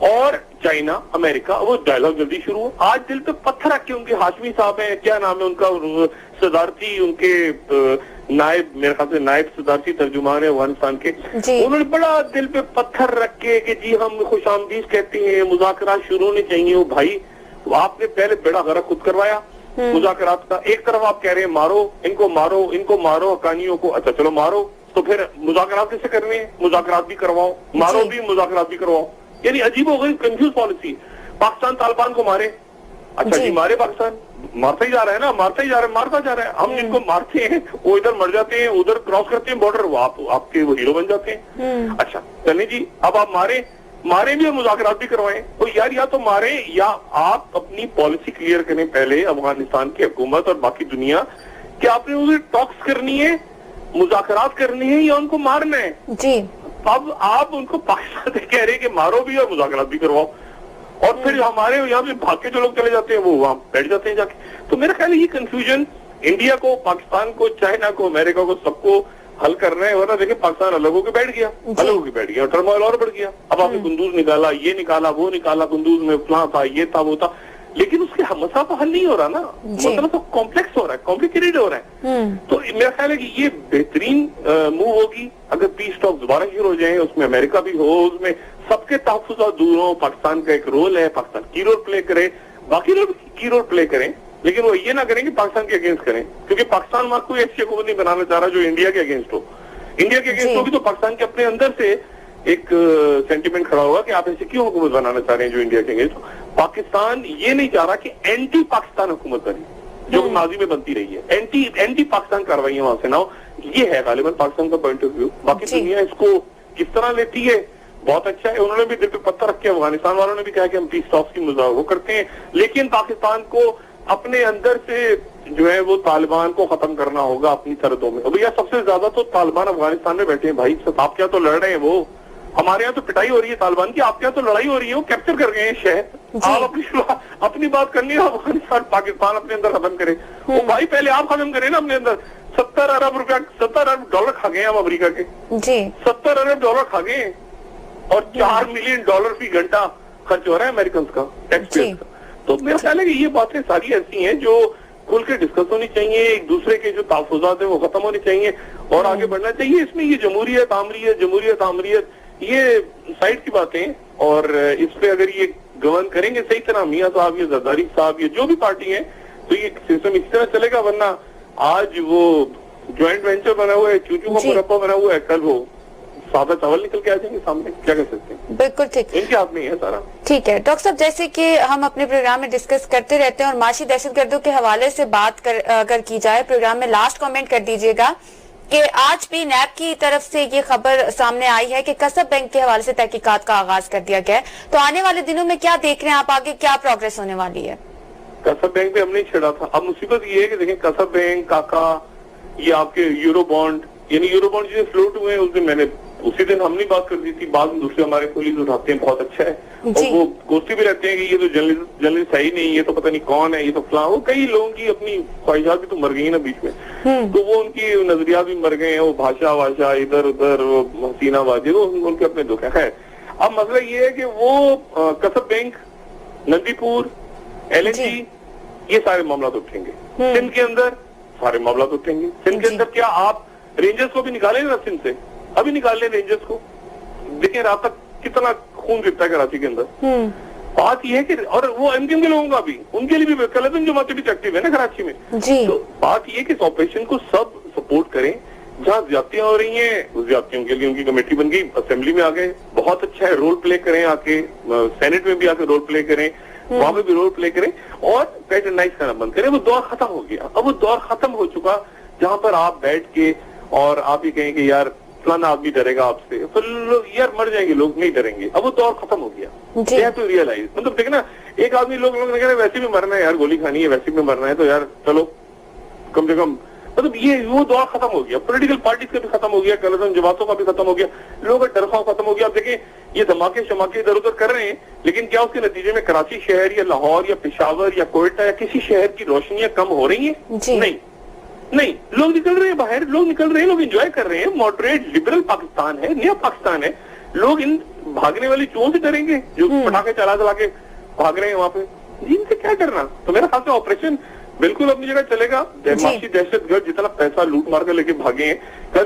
और चाइना, अमेरिका, वो डायलॉग जल्दी शुरू हो। आज दिल पे पत्थर रख के उनके हाशमी साहब है, क्या नाम है उनका, सदारती, उनके नायब, मेरे ख्याल से नायब सदारती तर्जुमान है अफगानिस्तान के, उन्होंने बड़ा दिल पे पत्थर रख के कि जी हम खुशामदीद कहते हैं, मुज़ाकरात शुरू होने चाहिए। वो भाई, आपने पहले बेड़ा गर्क खुद करवाया मुज़ाकरात का। एक तरफ आप कह रहे हैं मारो इनको, मारो इनको, मारो हक्कानियों को। अच्छा चलो मारो, तो फिर मुज़ाकरात कैसे करने हैं? मुज़ाकरात भी करवाओ, मारो भी, मुज़ाकरात भी करवाओ, यानी अजीब हो गई, कंफ्यूज पॉलिसी। पाकिस्तान तालिबान को मारे, अच्छा जी मारे, पाकिस्तान मारता ही जा रहा है ना, मारता ही जा रहा है, मारता जा रहा है। हम जिनको मारते हैं वो इधर मर जाते हैं, उधर क्रॉस करते हैं बॉर्डर, वो आपके वो हीरो बन जाते हैं। अच्छा चलिए जी, अब आप मारे भी और मुज़ाकरात भी करवाएं। तो यार, या तो मारे या आप अपनी पॉलिसी क्लियर करें पहले, अफगानिस्तान की हुकूमत और बाकी दुनिया, कि आपने उसे टॉक्स करनी है, मुज़ाकरात करनी है या उनको मारना है जी। अब आप उनको पाकिस्तान से कह रहे हैं कि मारो भी और मुज़ाकरात भी करवाओ, और फिर हमारे यहाँ पे भाग के जो लोग चले जाते हैं वो वहां बैठ जाते हैं जाके। तो मेरा ख्याल है ये कंफ्यूजन इंडिया को, पाकिस्तान को, चाइना को, अमेरिका को, सबको हल करना है। वरना देखिए पाकिस्तान अलग होकर बैठ गया, और टर्मोइल और बढ़ गया। अब आपने कुंदूज निकाला, ये निकाला, वो निकाला, कुंदूज में फलां था, ये था, वो था, लेकिन उसके मसला तो हल नहीं हो रहा ना, मतलब तो कॉम्प्लेक्स हो रहा है, कॉम्प्लिकेटेड हो रहा है। तो मेरा ख्याल है कि ये बेहतरीन मूव होगी अगर पीस टॉक दोबारा शुरू हो जाए, उसमें अमेरिका भी हो, उसमें सबके तहफ़्फ़ुज़ात दूर हो, पाकिस्तान का एक रोल है, पाकिस्तान की रोल प्ले करे, बाकी लोग की रोल प्ले करें, लेकिन वो ये ना करें कि पाकिस्तान के अगेंस्ट करें, क्योंकि पाकिस्तान वहां कोई ऐसी हुकूमत नहीं बनाना चाह रहा जो इंडिया के अगेंस्ट हो। इंडिया के अगेंस्ट होगी तो पाकिस्तान के अपने अंदर से एक सेंटीमेंट खड़ा होगा कि आप ऐसे क्यों हुकूमत बनाना चाह रहे हैं जो इंडिया के अगेंस्ट हो। पाकिस्तान ये नहीं चाह रहा कि एंटी पाकिस्तान हुकूमत बने, जो माजी में बनती रही है, एंटी पाकिस्तान कार्रवाई वहां से ना हो। ये है गालिबन पाकिस्तान का पॉइंट ऑफ व्यू। बाकी दुनिया इसको किस तरह लेती है बहुत अच्छा है। उन्होंने भी दिल पे पत्थर रख के, अफगानिस्तान वालों ने भी कहा कि हम पीस टॉक्स की वो करते हैं, लेकिन पाकिस्तान को اپنے اندر سے جو ہے وہ طالبان کو ختم کرنا ہوگا اپنی سرحدوں میں. بھیا سب سے زیادہ تو طالبان افغانستان میں بیٹھے ہیں بھائی. آپ کیا تو لڑ رہے ہیں, وہ ہمارے یہاں تو پٹائی ہو رہی ہے طالبان کی, آپ کیا تو لڑائی ہو رہی ہے, وہ کیپچر کر گئے ہیں شہر. آپ اپنی بات کرنی ہے, افغانستان پاکستان اپنے اندر ختم کرے. وہ بھائی پہلے آپ ختم کریں نا اپنے اندر. 70 ارب ڈالر کھا گئے ہم امریکہ کے, 70 ارب ڈالر کھا گئے, اور $4 ملین فی گھنٹہ خرچ ہو رہا ہے امریکنز کا ٹیکس پیئرز کا. تو میرا خیال ہے کہ یہ باتیں ساری ایسی ہیں جو کھل کے ڈسکس ہونی چاہیے, ایک دوسرے کے جو تحفظات ہیں وہ ختم ہونے چاہیے اور آگے بڑھنا چاہیے. اس میں یہ جمہوریت آمریت یہ سائڈ کی باتیں, اور اس پہ اگر یہ گورن کریں گے صحیح طرح میاں صاحب, یہ زرداری صاحب, یہ جو بھی پارٹی ہیں, تو یہ سسٹم اس طرح چلے گا. ورنہ آج وہ جوائنٹ وینچر بنا ہوا ہے, چوچو کا مربع بنا ہوا ہے, کل وہ سادہ چاول نکل کے آ جائیں گے سامنے. کیا کر سکتے ہیں, بالکل ٹھیک, ان کے ہاتھ میں ہے سارا. ٹھیک ہے ڈاکٹر صاحب, جیسے کہ ہم اپنے پروگرام میں ڈسکس کرتے رہتے ہیں اور معاشی دہشت گردوں کے حوالے سے بات اگر کی جائے, پروگرام میں لاسٹ کامنٹ کر دیجئے گا کہ آج بھی نیب کی طرف سے یہ خبر سامنے آئی ہے کہ قصب بینک کے حوالے سے تحقیقات کا آغاز کر دیا گیا ہے. تو آنے والے دنوں میں کیا دیکھ رہے ہیں آپ, آگے کیا پروگریس ہونے والی ہے؟ قصب بینک پہ ہم نے چھڑا تھا. اب مصیبت یہ ہے کہ دیکھیں قصب بینک, کاکا, یہ آپ کے یورو بانڈ, یعنی یورو بانڈ جسے فلوٹ ہوئے ہیں, اس دن میں نے اسی دن ہم نے بات کر دی تھی, بعد میں دوسرے ہمارے پولیس اٹھاتے ہیں, بہت اچھا ہے, اور وہ کوشتے بھی رہتے ہیں کہ یہ تو جرنلسٹ صحیح نہیں, یہ تو پتہ نہیں کون ہے, یہ تو فلاں. وہ کئی لوگوں کی اپنی خواہشات بھی تو مر گئی نا بیچ میں, تو وہ ان کی نظریات بھی مر گئے ہیں, وہ بھاشا واشا ادھر ادھر, وہ حسینہ بازی, وہ ان کے اپنے دکھ ہے. خیر, اب مسئلہ یہ ہے کہ وہ قصب بینک, نندی پور, LNG, یہ سارے معاملات اٹھیں گے. سندھ کے اندر سارے معاملات اٹھیں گے. سندھ کے اندر کیا آپ رینجرز کو بھی نکالیں نا سندھ سے, ابھی نکال لیں رینجرز کو, دیکھیں رات تک کتنا خون گرتا ہے کراچی کے اندر. بات یہ ہے کہ, اور وہ MKM کے لوگوں کا بھی, ان کے لیے بھی کلدن جماعتیں بھی ایکٹیو ہے نا کراچی میں. تو بات یہ کہ اس آپریشن کو سب سپورٹ کریں. جہاں زیادتیاں ہو رہی ہیں اس زیادتیوں کے لیے ان کی کمیٹی بن گئی, اسمبلی میں آ گئے, بہت اچھا ہے, رول پلے کریں آ کے, سینٹ میں بھی آ کے رول پلے کریں, وہاں پہ بھی رول پلے کریں, اور پیٹرنائز کرنا بند کریں. وہ دور ختم ہو گیا, اب وہ دور ختم ہو چکا جہاں پر آپ بیٹھ کے اور آپ یہ کہیں کہ یار فلانا آدمی ڈرے گا آپ سے, پھر یار مر جائیں گے لوگ, نہیں ڈریں گے. اب وہ دور ختم ہو گیا. تو ریئلائز, مطلب دیکھنا, ایک آدمی لوگ نے کہا ویسے بھی مرنا ہے یار, گولی کھانی ہے, ویسے بھی مرنا ہے, تو یار چلو کم سے کم, مطلب یہ وہ دور ختم ہو گیا. پولیٹیکل پارٹیز کا بھی ختم ہو گیا, کلدن جماعتوں کا بھی ختم ہو گیا, لوگ کا ڈر خوف ختم ہو گیا. اب دیکھیں یہ دھماکے شماکے ادھر ادھر کر رہے ہیں, لیکن کیا اس کے نتیجے میں کراچی شہر یا لاہور یا پشاور یا کوئٹہ یا کسی شہر کی روشنیاں کم ہو رہی ہیں؟ نہیں, لوگ نکل رہے ہیں باہر, لوگ نکل رہے ہیں, لوگ انجوائے کر رہے ہیں. ماڈریٹ لبرل پاکستان ہے, نیا پاکستان ہے. لوگ ان بھاگنے والی چوہوں سے ڈریں گے جو پٹاخے چلا کے بھاگ رہے ہیں وہاں پہ, ان سے کیا کرنا. تو میرا خیال سے آپریشن بالکل اپنی جگہ چلے گا. معاشی دہشت گرد جتنا پیسہ لوٹ مار کر لے کے بھاگے ہیں, کل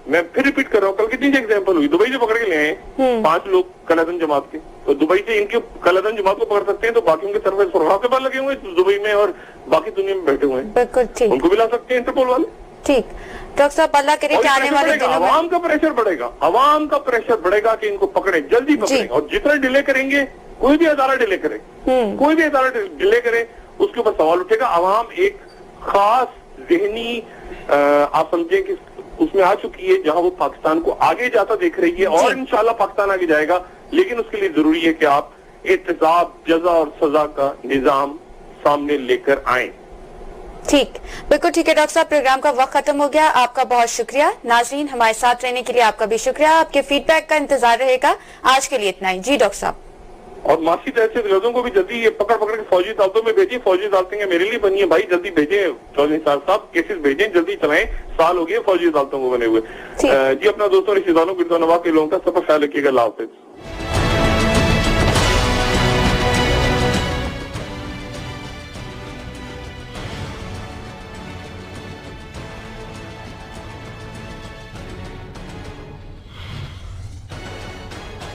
میں پھر ریپیٹ کر رہا ہوں, کل کتنی ایگزامپل ہوئی, دبئی سے پکڑ کے لے آئے 5 لوگ کلدن جماعت کے, تو دبئی سے ان کے کلدن جماعت کو پکڑ سکتے ہیں, تو باقیوں کے سروس پروگرام کے بعد لگے ہوئے دبئی میں اور باقی دنیا میں بیٹھے ہوئے ہیں, بالکل ان کو بھی لا سکتے ہیں انٹرپول والے. ٹھیک ڈاکٹر صاحب, اللہ کرے کہ آنے والے دنوں میں عوام کا پریشر بڑھے گا, عوام کا پریشر بڑھے گا کہ ان کو پکڑیں, جلدی پکڑیں, اور جتنا ڈیلے کریں گے, کوئی بھی ادارہ ڈیلے کرے, کوئی بھی ادارہ ڈیلے کرے, اس کے اوپر سوال اٹھے گا. عوام ایک خاص ذہنی آپ سمجھیں کہ اس میں آ چکی ہے جہاں وہ پاکستان کو آگے جاتا دیکھ رہی ہے, اور انشاءاللہ پاکستان آگے جائے گا. لیکن اس کے لیے ضروری ہے کہ آپ احتساب, جزا اور سزا کا نظام سامنے لے کر آئیں. ٹھیک, بالکل ٹھیک ہے ڈاکٹر صاحب, پروگرام کا وقت ختم ہو گیا. آپ کا بہت شکریہ. ناظرین, ہمارے ساتھ رہنے کے لیے آپ کا بھی شکریہ. آپ کے فیڈ بیک کا انتظار رہے گا. آج کے لیے اتنا ہی. جی ڈاکٹر صاحب. اور معاشی دہشت گردوں کو بھی جلدی یہ پکڑ کے فوجی عدالتوں میں بھیجیں. فوجی عدالتیں میرے لیے بنی ہے بھائی, جلدی بھیجیں. چودھری صاحب کیسز بھیجیں, جلدی چلائیں, سال ہو گئے فوجی عدالتوں کو بنے ہوئے. جی اپنا دوستوں رشتہ داروں گردو نواز کے لوگوں کا سب کا خیال رکھیے گا. اللہ حافظ.